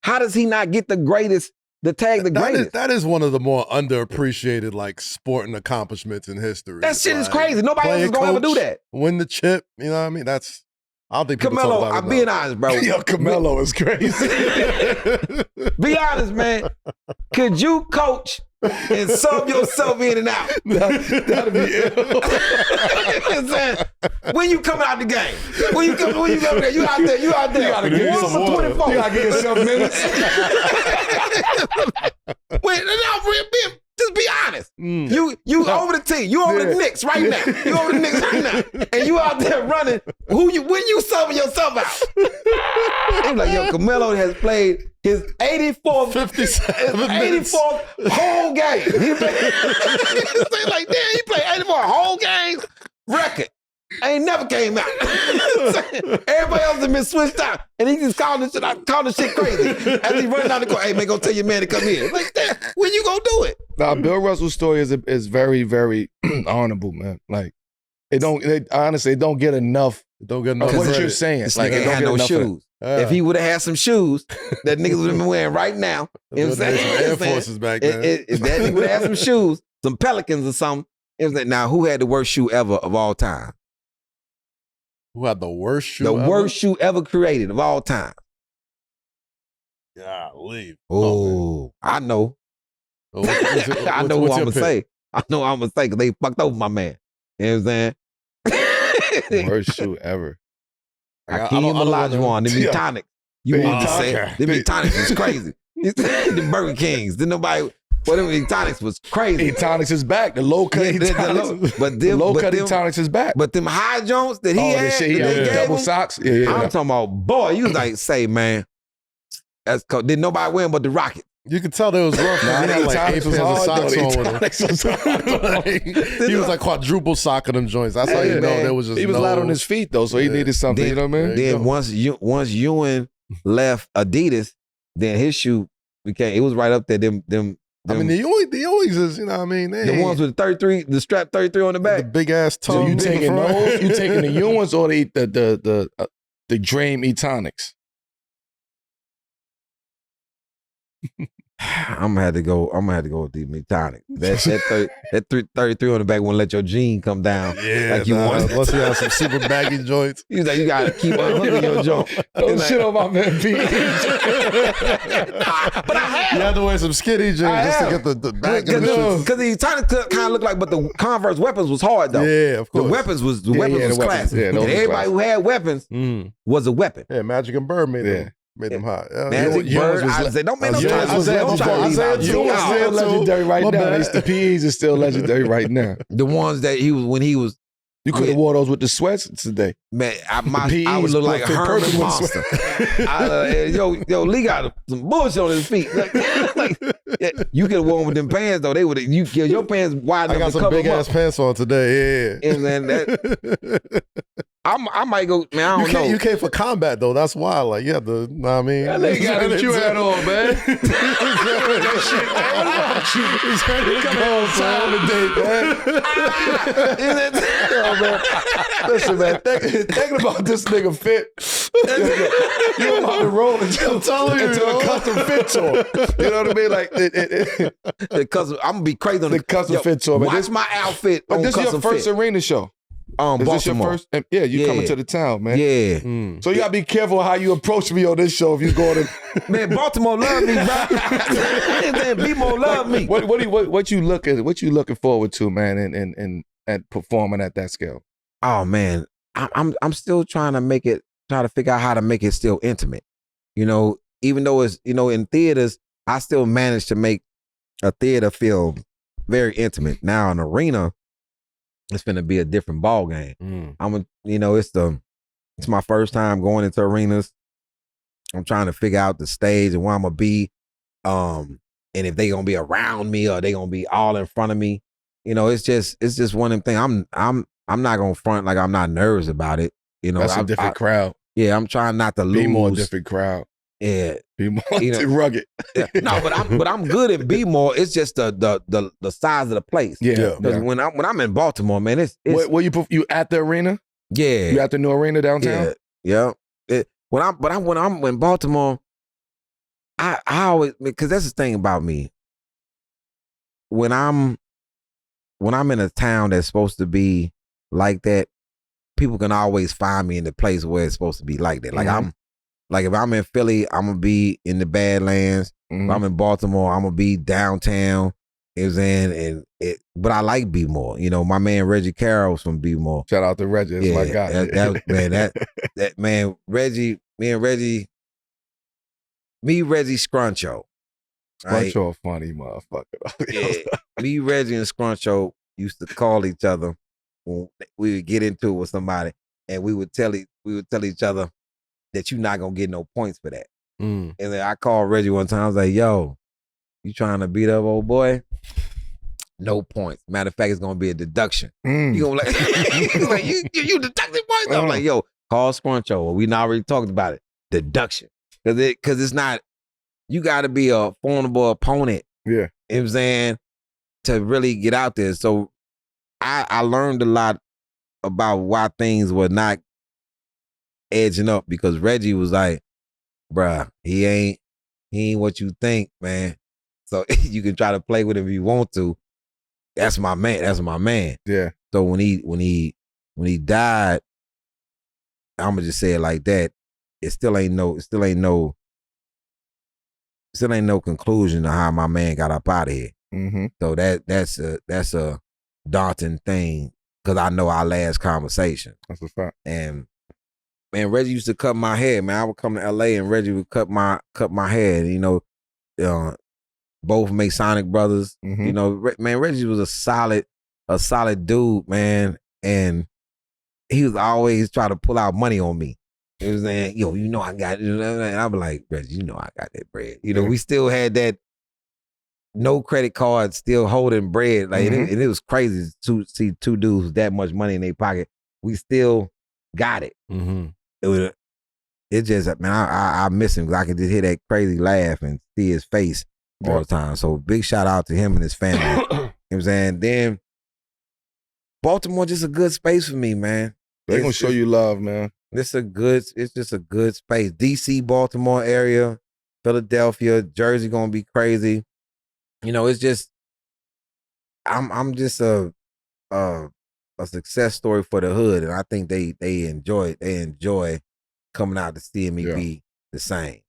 How does he not get the greatest? The greatest. That is one of the more underappreciated like sporting accomplishments in history. That shit is crazy. Nobody else is gonna ever do that. Win the chip. You know what I mean? I don't think people Carmelo, talk about it. I'm being honest, bro. Yo, Carmelo is crazy. Be honest, man. Could you coach and sub yourself in and out? That'd be ill. When you come out the game, when you go there, you out there. You gotta get some for water. 24. You gotta get yourself minutes. Wait, just be honest. You over the team. You over the Knicks right now. You over the Knicks right now. And you out there running. When you subbing yourself out? It's like, yo, Carmelo has played his 84th, 84th whole game. He played, like, damn, he played 84 whole games. Record. Ain't never came out. Everybody else has been switched out. And he just calling the shit crazy. As he running down the court, hey man, go tell your man to come in. Like that, when you gonna do it? Now, Bill Russell's story is very, very honorable, man. Like, honestly, it don't get enough. Don't get enough. Of what credit. you're saying. This Like, nigga it don't had get no enough shoes. If he would have had some shoes that niggas would have been wearing right now, you know what I'm saying? Air Forces back then. If that nigga would have had some shoes, some Pelicans or something, it was like, now who had the worst shoe ever of all time? Who had the worst shoe The worst shoe ever created of all time. Golly. Oh, I know. I know who I'm going to say. I know what I'm going to say because they fucked over my man. You know what I'm saying? Worst shoe ever. Hakeem Olajuwon, them Etonics. You wanted to say them Etonics was crazy. The Burger Kings. Then nobody... Well, them Etonics was crazy. Etonics is back. The low-cut Etonics. But the low-cut Etonics is back. But them high Jones that he had, shit, he had double socks. Yeah. I'm talking about, boy, you was like, say, man, that's cool. Didn't nobody win but the Rockets. You could tell there was rough. He had like 8 pairs of socks on with him. He was like quadruple socking them joints. That's how you know there was just He was light on his feet, though, so he needed something. Then, you know what I mean? Then once Ewing left Adidas, then his shoe became, it was right up there, them I mean, the Ewings is, you know what I mean? The ones with the 33, the strap 33 on the back. The big ass toe. So you taking those? You taking the Ewings or the Dream Etonics? I'm gonna have to go with the Metonic. That 33 on the back won't let your jean come down. Yeah, like you want. Unless you have some super baggy joints. He's like, you gotta keep unhooking your joint. Don't shit on my man Pete. But I have. You had to wear some skinny jeans just to get the back of the shoes. Because the Etonic kind of looked like, but the Converse weapons was hard though. Yeah, of course. The weapons was classic. Yeah, and everybody who had weapons was a weapon. Yeah, Magic and Bird made them. Made them hot. Magic Bird, Isaiah. Don't make no time. Isaiah still legendary right now. The PEs are still legendary right now. The ones that he was when he was. You could have wore those with the sweats today. Man, I would look like a Herman Monster. Yo, Lee got some bullshit on his feet. You could have worn with them pants though. They would your pants wide enough. I got some big ass pants on today. Yeah. And then I might go. Man, I don't know. You came for combat though. That's why. Like, you have to. Know what I mean, they got a Q hat on, man. He's ready to go time today, man. Listen, man. Thinking about this nigga fit. You about to roll into a custom fit tour. You know what I mean? Like the custom. I'm gonna be crazy on the custom fit tour. Watch my outfit. But this is your first arena show. Is this your first? Yeah, you coming to the town, man. Yeah. So you gotta be careful how you approach me on this show if you go to. Man, Baltimore love me, bro. B-More love me. What you looking forward to, man, and performing at that scale? Oh man, I'm still trying to figure out how to make it still intimate. You know, even though it's in theaters, I still manage to make a theater feel very intimate. Now an arena, it's gonna be a different ball game. It's my first time going into arenas. I'm trying to figure out the stage and where I'm gonna be, and if they gonna be around me or they gonna be all in front of me. It's just one of them things. I'm not gonna front like I'm not nervous about it. That's a different crowd. Yeah, I'm trying not to lose. Be more different crowd. Yeah, be more rugged. Yeah. No, but I'm good at B-More. It's just the size of the place. Yeah, because when I'm in Baltimore, man, it's where you at the arena. Yeah, you at the new arena downtown. Yeah. When I'm in Baltimore, I always, because that's the thing about me. When I'm in a town that's supposed to be like that, people can always find me in the place where it's supposed to be like that. Like if I'm in Philly, I'm gonna be in the Badlands. If I'm in Baltimore, I'm gonna be downtown. But I like B-More. My man Reggie Carroll's from B-More. Shout out to Reggie, that's my guy. That man, Reggie, Reggie Scruncho. Scruncho, right? Funny motherfucker. Yeah, me, Reggie, and Scruncho used to call each other when we would get into it with somebody, and we would tell each other that you're not gonna get no points for that. And then I called Reggie one time. I was like, "Yo, you trying to beat up old boy? No points. Matter of fact, it's gonna be a deduction. You gonna like you deducting points?" I'm like, "Yo, call Scruncho. We already talked about it. Deduction, because it's not. You got to be a formidable opponent. Yeah, you know what I'm saying, to really get out there. So I learned a lot about why things were not edging up, because Reggie was like, bruh, he ain't what you think, man. So you can try to play with him if you want to. That's my man. Yeah. So when he died, I'ma just say it like that. It still ain't no conclusion to how my man got up out of here. Mm-hmm. So that's a daunting thing because I know our last conversation. That's a fact. And man, Reggie used to cut my hair. Man, I would come to LA and Reggie would cut my hair. You know, both Masonic brothers. Mm-hmm. You know, man, Reggie was a solid dude, man, and he was always trying to pull out money on me. He was saying, yo, you know I got it. And I'd be like, Reggie, you know I got that bread. You know, we still had that no credit card, still holding bread. Like, and it was crazy to see two dudes with that much money in their pocket. We still got it. Mm-hmm. It just, man, I miss him because I could just hear that crazy laugh and see his face all the time. So big shout out to him and his family. You know what I'm saying? Then Baltimore just a good space for me, man. They're going to show you love, man. It's just a good space. DC, Baltimore area, Philadelphia, Jersey gonna be crazy. You know, it's just I'm just a success story for the hood, and I think they enjoy coming out to see me be the same.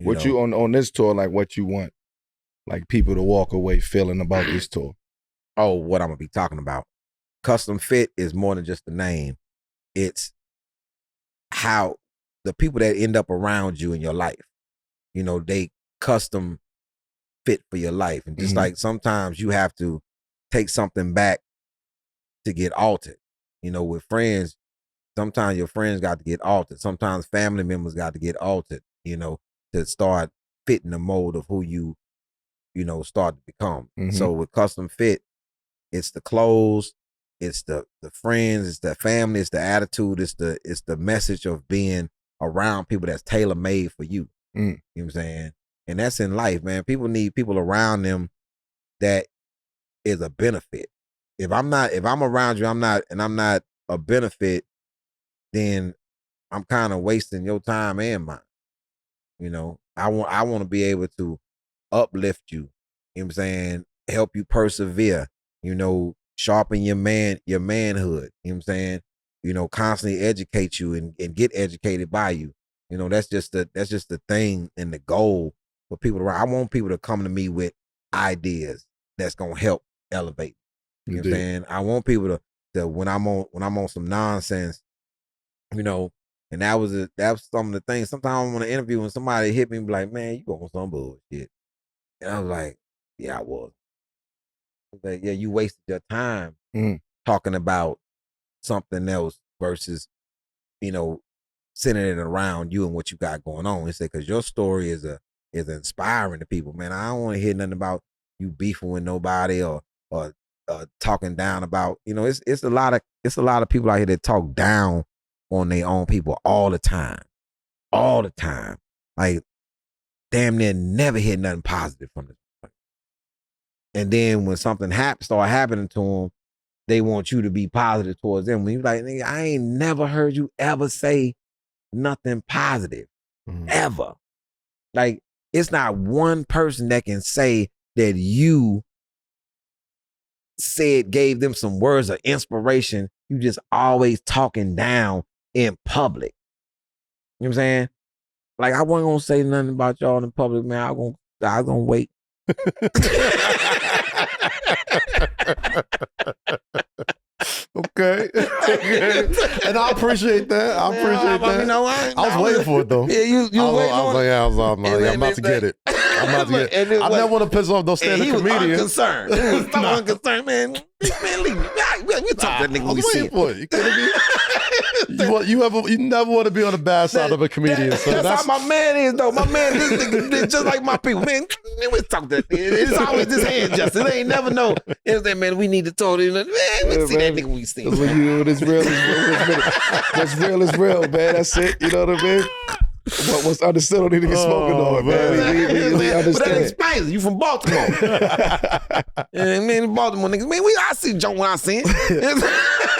You on this tour, like what you want, like people to walk away feeling about this tour? Oh, what I'm gonna be talking about. Custom Fit is more than just a name. It's how the people that end up around you in your life, you know, they custom fit for your life. And just like sometimes you have to take something back to get altered. You know, with friends, sometimes your friends got to get altered. Sometimes family members got to get altered, you know, to start fitting the mold of who you know, start to become. So with Custom Fit, it's the clothes, it's the friends, it's the family, it's the attitude, it's the message of being around people that's tailor-made for you. You know what I'm saying? And that's in life, man. People need people around them that is a benefit. If I'm around you, I'm not a benefit, then I'm kind of wasting your time and mine. You know, I want to be able to uplift you, you know what I'm saying? Help you persevere, you know, sharpen your manhood, you know what I'm saying? You know, constantly educate you and get educated by you. You know, that's just the thing and the goal for people to. I want people to come to me with ideas that's gonna help elevate. You know what I'm saying? I want people to when I'm on some nonsense, you know, and that was some of the things. Sometimes I'm on an interview and somebody hit me and be like, man, you on some bullshit. And I was like, yeah, I was. Like, yeah, you wasted your time talking about something else versus, you know, centering it around you and what you got going on. He said, because your story is inspiring to people, man. I don't want to hear nothing about you beefing with nobody or talking down about, you know, it's a lot of people out here that talk down on their own people all the time. Like, damn near never hear nothing positive from this. And then when something start happening to them, they want you to be positive towards them. When you're like, nigga, I ain't never heard you ever say nothing positive, ever. Like, it's not one person that can say that you gave them some words of inspiration. You just always talking down in public. You know what I'm saying? Like, I wasn't gonna say nothing about y'all in public, man. I was gonna wait. Okay. And I appreciate that. You know, I was waiting for it though. Yeah, you waiting on it? I'm about to get it. I never want to piss off those stand-up comedians. He was so unconcerned, man. Man, leave me. We'll talk to that nigga when we see him. You kidding me? You never want to be on the bad side of a comedian. That's how my man is, though. My man, this nigga, just like my people. Man, we talk that. It's always this hand gesture. They ain't never know. It's that, man, we need to talk. Man, we'll see that nigga when we see him. It's real. What's real is real, man. That's it. You know what I mean? But what's understood don't need to get spoken on, man. We understand. But that explains it. You from Baltimore. Man, Baltimore niggas. Man, I see Joe when I see it.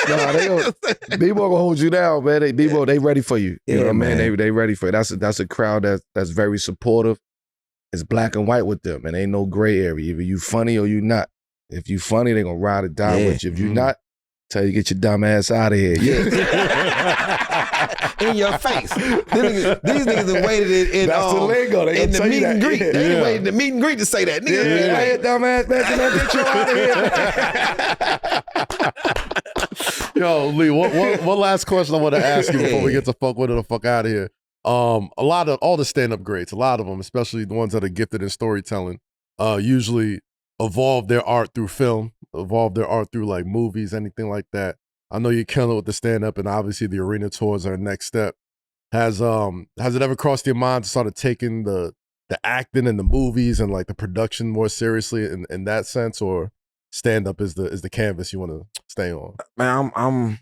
Nah, B-Boy gonna hold you down, man. B-Boy, they ready for you. You know what I mean? They ready for it. That's a crowd that's very supportive. It's black and white with them, and ain't no gray area. Either you funny or you not. If you funny, they gonna ride it down with you. If you not, tell you get your dumb ass out of here. Yeah. in your face. These niggas have waited in That's the lingo. They in the meet and greet. Yeah. They waited in the meet and greet to say that. Niggas Hey, dumbass, man, get you out of here. Yo, Lee, one last question I want to ask you before we get to fuck with it or fuck out of here. A lot of all the stand-up greats, a lot of them, especially the ones that are gifted in storytelling, usually evolve their art through film, evolve their art through like movies, anything like that. I know you're killing with the stand-up, and obviously the arena tours are next step. Has it ever crossed your mind to start taking the acting and the movies and like the production more seriously in that sense, or stand-up is the canvas you want to stay on? Man, I'm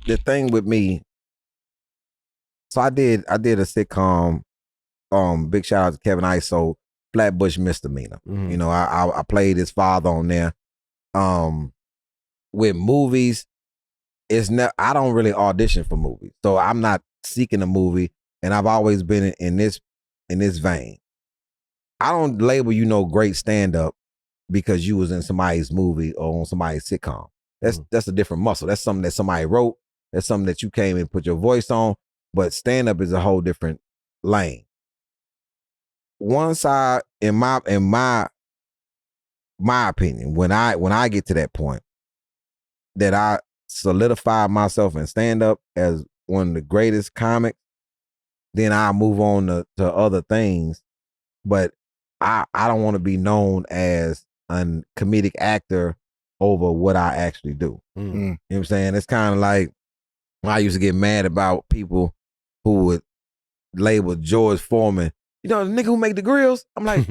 the thing with me. So I did a sitcom. Big shout out to Kevin Iso, Flatbush Misdemeanor. Mm-hmm. You know, I played his father on there. With movies, I don't really audition for movies, so I'm not seeking a movie, and I've always been in this vein. I don't label great stand up because you was in somebody's movie or on somebody's sitcom. That's a different muscle. That's something that somebody wrote. That's something that you came and put your voice on. But stand up is a whole different lane. One side, in my opinion, when I get to that point, that I solidify myself in stand up as one of the greatest comics, then I move on to other things. But I don't want to be known as a comedic actor over what I actually do. Mm-hmm. You know what I'm saying? It's kind of like I used to get mad about people who would label George Foreman, the nigga who make the grills. I'm like,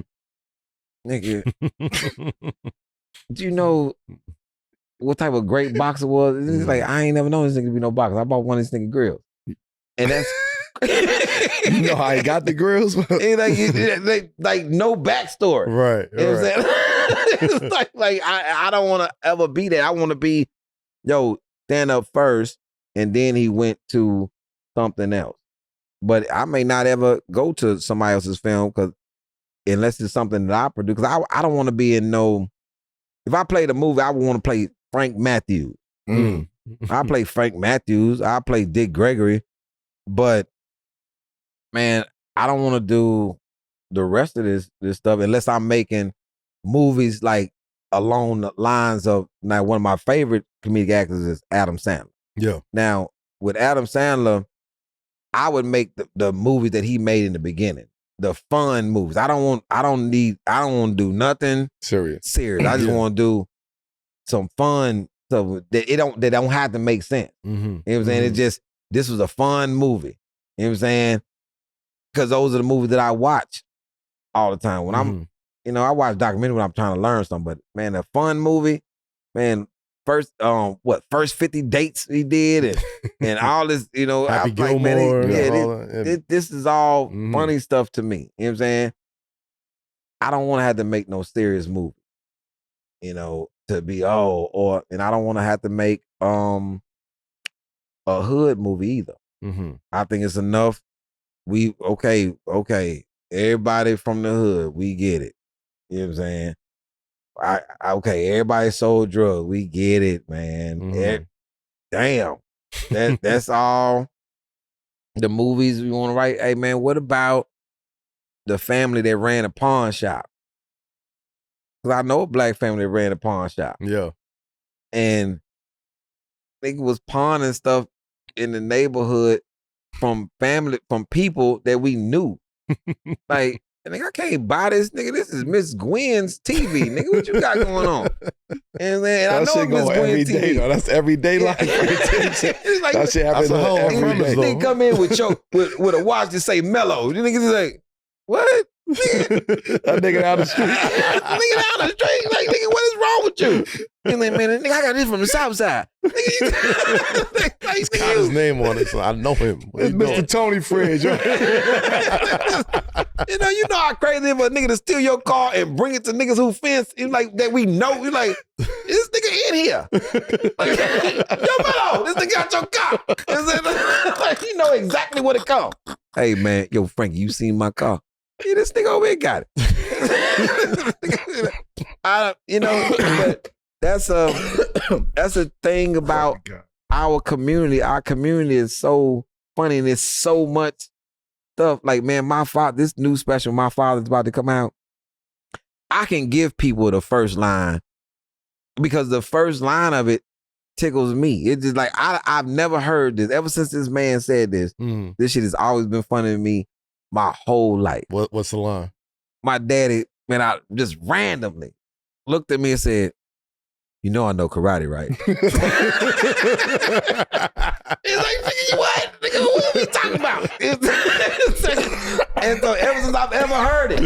nigga, do you know what type of great boxer was? It's like, I ain't never known this nigga to be no boxer. I bought one of these nigga grills. And that's you know how he got the grills? like no backstory. Right. You know what I'm saying? It's like I don't want to ever be that. I want to be, stand up first, and then he went to something else. But I may not ever go to somebody else's film because unless it's something that I produce. Because I don't want to be in no. If I played a movie, I would want to play Frank Matthews. I play Frank Matthews. I play Dick Gregory. But man, I don't want to do the rest of this stuff unless I'm making movies like along the lines of, now one of my favorite comedic actors is Adam Sandler. Yeah. Now with Adam Sandler, I would make the movies that he made in the beginning, the fun movies. I don't want to do nothing serious. I just want to do some fun stuff that don't have to make sense. Mm-hmm. You know what I'm saying? It's just, this was a fun movie. You know what I'm saying? Because those are the movies that I watch all the time. When I'm, I watch documentaries when I'm trying to learn something. But man, a fun movie, man. First 50 dates he did and all this, Happy Gilmore. This is all funny stuff to me. You know what I'm saying? I don't want to have to make no serious movie, to be, and I don't want to have to make a hood movie either. Mm-hmm. I think it's enough. Okay, everybody from the hood, we get it. You know what I'm saying? Everybody sold drugs. We get it, man. Damn. That's all the movies we want to write. Hey, man, what about the family that ran a pawn shop? Because I know a black family that ran a pawn shop. Yeah. And I think it was pawning stuff in the neighborhood from people that we knew. Like, nigga, I can't buy this, nigga. This is Miss Gwen's TV, nigga. What you got going on? And then I know Miss Gwen's TV. Though. That's everyday life. It's like, that shit happens every day. They come in with a watch that say Melo. You niggas like, what? That nigga down the street. Nigga down the street. Like, nigga, what is wrong with you? And like, man, nigga, I got this from the South Side. He's got his name on it, so I know him. It's Mr. Tony Fridge. You know how crazy if a nigga to steal your car and bring it to niggas who fence, like that we know. You're like, this nigga in here. Like, yo, Melo, this nigga got your car. Like, you know exactly what it comes. Hey, man, yo, Frankie, you seen my car? Yeah, this nigga over here got it. But that's a thing about our community. Our community is so funny, and it's so much stuff. Like, man, my father, this new special, My Father's about to come out. I can give people the first line because the first line of it tickles me. It's just like, I've never heard this. Ever since this man said this, this shit has always been funny to me my whole life. What's the line? My daddy, man, I just randomly looked at me and said, "You know I know karate, right?" He's like, "Nigga, what? Nigga, what are we talking about?" And so ever since I've ever heard it,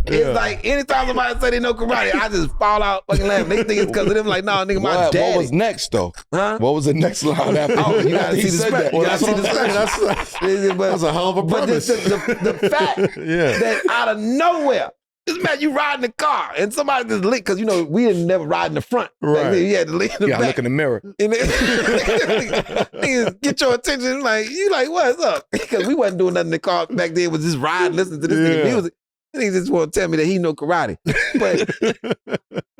it's like anytime somebody say they know karate, I just fall out fucking laughing. They think it's because of them. Like, no, nigga, my daddy. What was next though? Huh? What was the next line after? Oh, you gotta see the special. You gotta see the special. That's a hell of a premise. But the fact that out of nowhere, just imagine you ride in the car and somebody just lick, because, you know, we didn't never ride in the front. Right. Like, you had to lick in the back. Look in the mirror. And niggas get your attention, like, you like, what's up? Because we wasn't doing nothing in the car back then, was just riding, listening to this nigga music. Niggas just want to tell me that he know karate.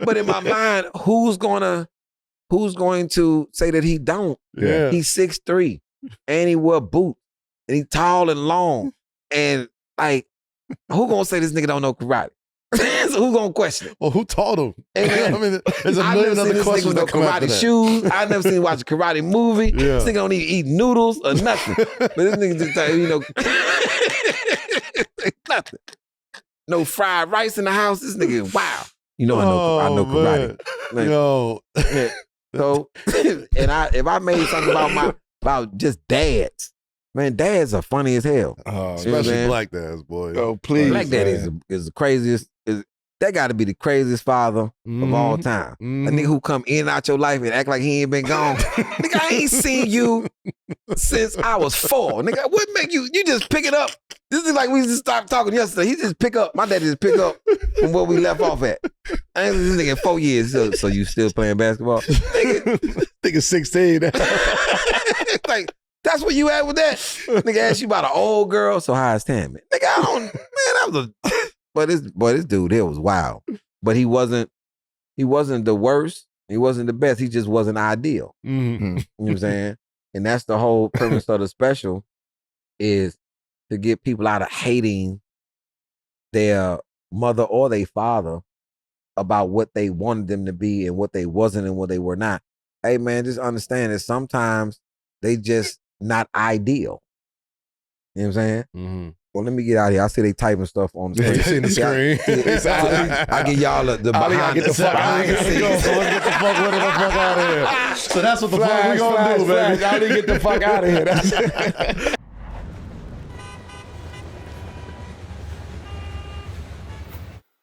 But in my mind, who's going to say that he don't? Yeah. He's 6'3", and he wear boots, and he tall and long, and like, who gonna say this nigga don't know karate? So who gonna question it? Well, who taught him? And I mean, there's a million other questions that come after that. Shoes. I never seen him watch a karate movie. This nigga don't even eat noodles or nothing. But this nigga just tell you, nothing. No fried rice in the house. This nigga, wow. You know I know karate. Man. Yo. Yeah. So, and if I made something about just dads. Man, dads are funny as hell. Especially black dads, boy. Oh, please. Black dad is the craziest. That got to be the craziest father of all time. A nigga who come in and out your life and act like he ain't been gone. Nigga, I ain't seen you since I was 4. Nigga, what make you just pick it up? This is like we just stopped talking yesterday. He just pick up. My dad just pick up from where we left off at. I ain't seen this nigga in 4 years. So you still playing basketball? Nigga 16. Like, that's where you at with that? Nigga asked you about an old girl, so how's Tammy? Nigga, I don't, man, that was this dude here was wild. But he wasn't the worst. He wasn't the best. He just wasn't ideal. Mm-hmm. You know what I'm saying? And that's the whole premise of the special, is to get people out of hating their mother or their father about what they wanted them to be and what they wasn't and what they were not. Hey, man, just understand that sometimes they just not ideal. You know what I'm saying? Mm-hmm. Well, let me get out of here. I see they typing stuff on the screen. I get y'all the behind get the fuck out of here. Let's get the fuck out of here. So that's what the fuck we gonna do, baby. Y'all need to get the fuck out of here.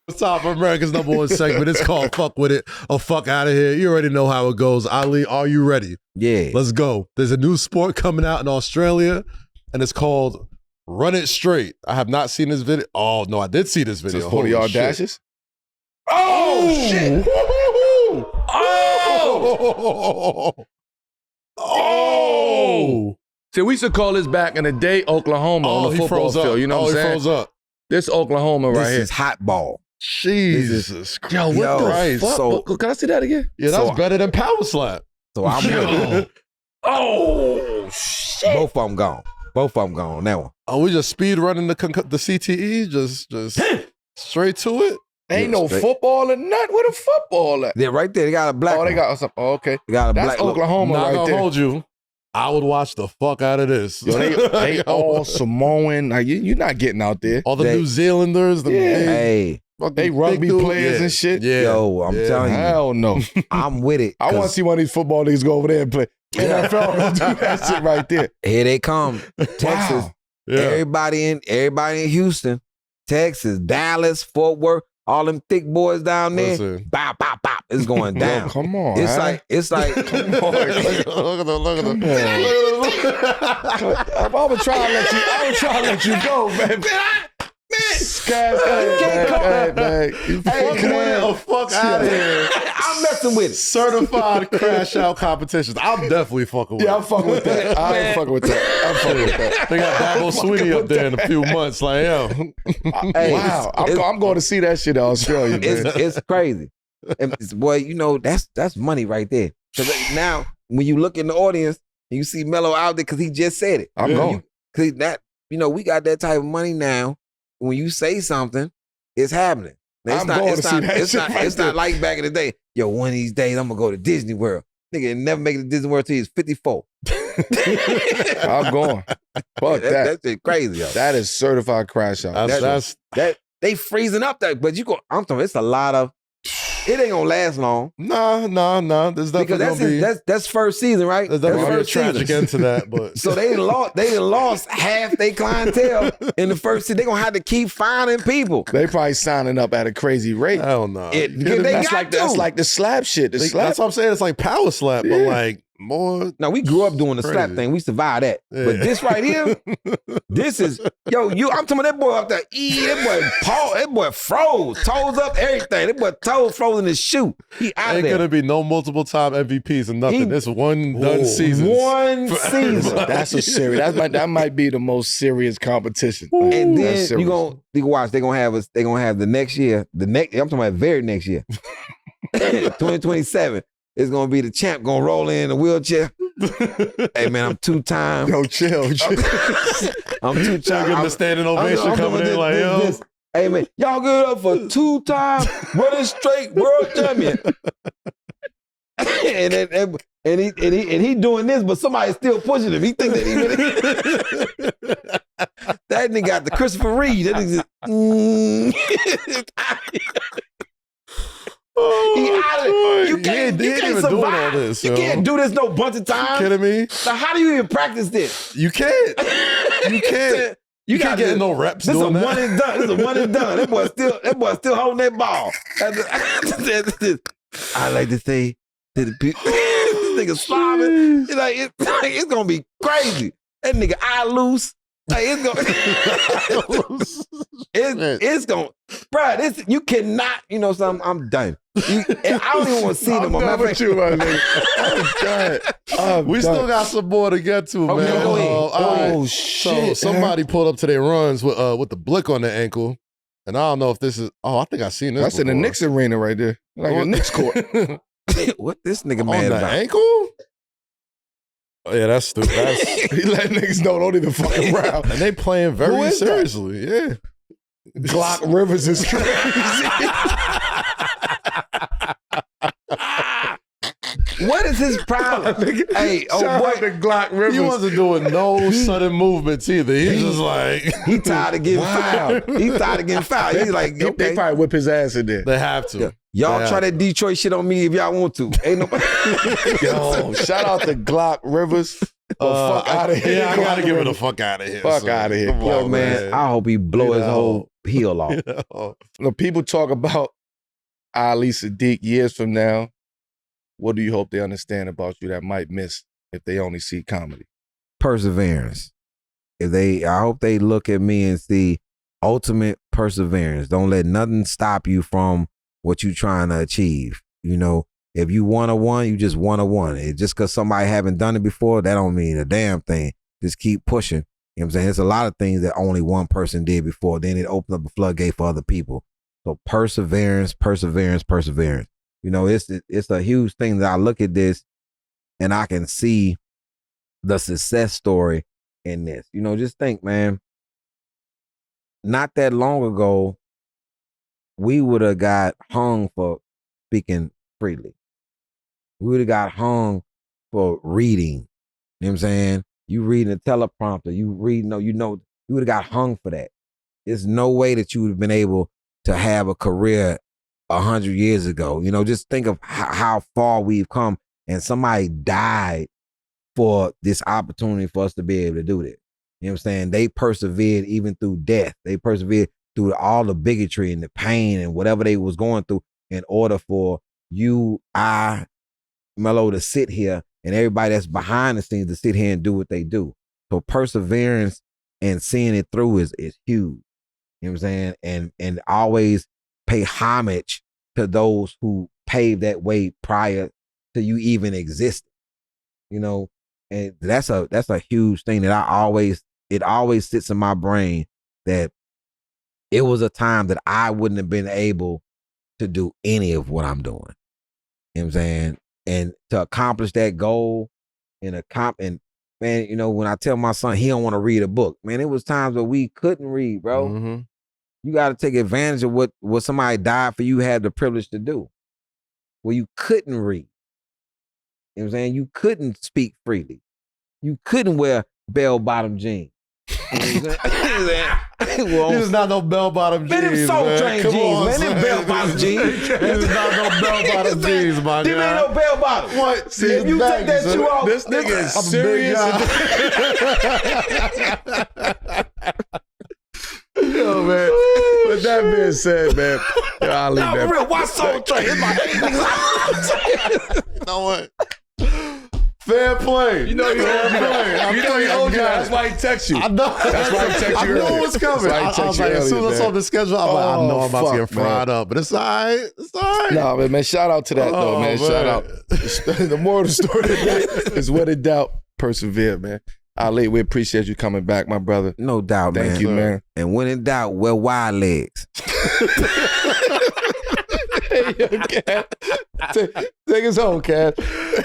It's time for America's #1 segment. It's called Fuck With It or Fuck Out of Here. You already know how it goes. Ali, are you ready? Yeah. Let's go. There's a new sport coming out in Australia, and it's called Run It Straight. I have not seen this video. Oh, no, I did see this video. 40-yard dashes? Oh, shit. Oh. See, we used to call this back in the day Oklahoma on the football field. You know what I'm saying? He froze up. This Oklahoma right here. This is hot ball. Jesus Christ. Yo, what the fuck? So, can I see that again? Yeah, that's better than power slap. So I'm with it. Oh, shit. Both of them gone. Both of them gone on that one. Are we just speed running the CTE? Just straight to it? Ain't no football or nothing. Where the football at? Yeah, right there. They got a black Oh, one. they got something. Oh, okay. They got a That's black Oklahoma Not right gonna there. hold you. I would watch the fuck out of this. Yo, they all Samoan. Like, you're not getting out there. All the New Zealanders, the Hey. They rugby players and shit. Yeah. Yo, I'm telling you. Hell no. I'm with it. I want to see one of these football niggas go over there and play. NFL gonna do that shit right there. Here they come. Texas. Wow. Yeah. Everybody in Houston, Texas, Dallas, Fort Worth, all them thick boys down there. Listen. Bop, bop, bop. It's going down. Yo, come on. It's like come on. Look at them. I was trying to let you go, man. Man, Hey, fuck with it or fuck out of here. I'm messing with it. Certified crash out competitions. I'm definitely fucking with it. Yeah, I'm fucking with that. I ain't fucking with that. I'm fucking with that. They got Dabo Swinney up there in a few months. Like, yo. Hey, Wow. I'm going to see that shit in Australia, man. it's crazy. And boy, you know, that's money right there. Because now, when you look in the audience And you see Melo out there because he just said it. I'm going. Because we got that type of money now. When you say something, it's happening. Now, it's not like back in the day. Yo, one of these days I'm gonna go to Disney World. Nigga never make it to Disney World till he's 54. I'm going. Fuck that. That's just crazy. Yo. That is certified crash out. That they freezing up that, but I'm talking. It's a lot of. It ain't gonna last long. No. There's nothing because that's first season, right? There's definitely a tragic end to that, but so they done lost half their clientele in the first season. They gonna have to keep finding people. They probably signing up at a crazy rate. Hell no. That's like the slap shit. That's what I'm saying. It's like power slap, but like more. Now we grew up doing the slap thing. We survived that. Yeah. But this right here, this is I'm talking about that boy up there. That boy froze, toes up, everything. That boy toes froze in his shoe. He out of there. Ain't gonna be no multiple time MVPs or nothing. It's one done season. One season. That's a serious. That might be the most serious competition. Like, and then you gonna watch. They gonna have the next year. I'm talking about very next year, 2027. It's gonna be the champ gonna roll in a wheelchair. Hey man, I'm 2-time. Yo, chill. I'm 2-time. Getting the standing ovation coming in like, yo. Hey man, y'all good up for 2-time running straight world champion. and he doing this, but somebody's still pushing him. He think that he really. That nigga got the Christopher Reed. That nigga just. You can't survive. This, you can't do this no bunch of times. You kidding me? Now, how do you even practice this? You can't. You can't get no reps. This is a one and done. This is a one and done. That boy still holding that ball. I like to say to the people, this nigga slobbing. It's gonna be crazy. That nigga eye loose. Like it's gonna, bro. This you cannot. You know something? I'm done. I don't even want to see them. I'm done with you, my nigga. We still got some more to get to, man. Oh shit! So somebody pulled up to their runs with the blick on their ankle, and I don't know if this is. Oh, I think I seen this. That's before. In the Knicks arena right there, like a Knicks court. What this nigga mad on the about? Ankle? Oh, yeah, that's stupid. He let niggas know don't even fuck around. And they playing very seriously. Yeah. Glock Rivers is crazy. What is his problem? Hey, boy, the Glock Rivers. He wasn't doing no sudden movements either. He's just like he tired of getting fouled. He's tired of getting fouled. He's like, okay. They probably whip his ass in there. They have to. Yeah. Y'all try that Detroit shit on me if y'all want to. Ain't nobody. Yo, shout out to Glock Rivers. Fuck out of here. Yeah, I gotta give it the fuck out of here. Fuck out of here. Yo, man, I hope he blow his whole heel off. When people talk about Ali Siddiq years from now, what do you hope they understand about you that might miss if they only see comedy? Perseverance. I hope they look at me and see ultimate perseverance. Don't let nothing stop you from what you're trying to achieve. You know, if you want a one, you just want a one. Just because somebody haven't done it before, that don't mean a damn thing. Just keep pushing. You know what I'm saying? There's a lot of things that only one person did before. Then it opened up a floodgate for other people. So perseverance. You know, it's a huge thing that I look at this and I can see the success story in this. You know, just think, man, not that long ago, we would have got hung for speaking freely. We would have got hung for reading. You know what I'm saying? You reading a teleprompter, you would have got hung for that. There's no way that you would have been able to have a career 100 years ago. You know, just think of how far we've come, and somebody died for this opportunity for us to be able to do this. You know what I'm saying? They persevered even through death. They persevered through all the bigotry and the pain and whatever they was going through in order for you, I, Melo to sit here and everybody that's behind the scenes to sit here and do what they do. So perseverance and seeing it through is huge. You know what I'm saying? And always pay homage to those who paved that way prior to you even existing. You know, and that's a huge thing that it always sits in my brain that it was a time that I wouldn't have been able to do any of what I'm doing. You know what I'm saying? And to accomplish that goal, in a comp. And man, you know, when I tell my son he don't want to read a book, man, it was times where we couldn't read, bro. Mm-hmm. You got to take advantage of what somebody died for you had the privilege to do. Where you couldn't read. You know what I'm saying? You couldn't speak freely. You couldn't wear bell-bottom jeans. You know what I'm saying? Well, This is not no bell-bottom jeans, man, them Soul Train Come jeans, on, man. Them son. bell-bottom jeans. This is not no bell-bottom jeans, my Them guy. ain't no bell-bottom. What? See, If you take that shoe off, This nigga is I'm a big serious. Yo, man. With that being said, man, I'll leave no, that. for real, why Soul Train? It's my You know what? Fair play. You know you owed you. You know you owed you. That's why he texted you. I know. That's why he texted you I knew earlier. it was coming. That's why he I was texted like, you as soon as I earlier, saw man. the schedule, I'm like, I know I'm about to get fried up. But it's all right. It's all right. No, man, shout out to that, though, man. Shout out. The moral of the story today is when in doubt, persevere, man. Ali, we appreciate you coming back, my brother. No doubt, man. Thank you, man. And when in doubt, wear wide legs. Hey, yo, Cat. Take us home, Cat.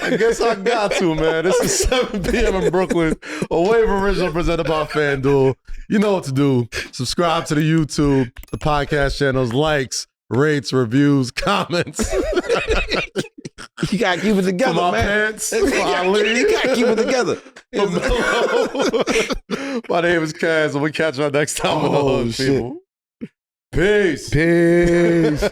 I guess I got to, man. This is 7 p.m. in Brooklyn. A Wave Original presented by FanDuel. You know what to do. Subscribe to the YouTube, the podcast channels, likes, rates, reviews, comments. You gotta keep it together, For my man. pants, for Ali. You gotta keep it together. My name is Kaz, and we'll catch y'all next time on the Hood, shit. people. Peace. Peace.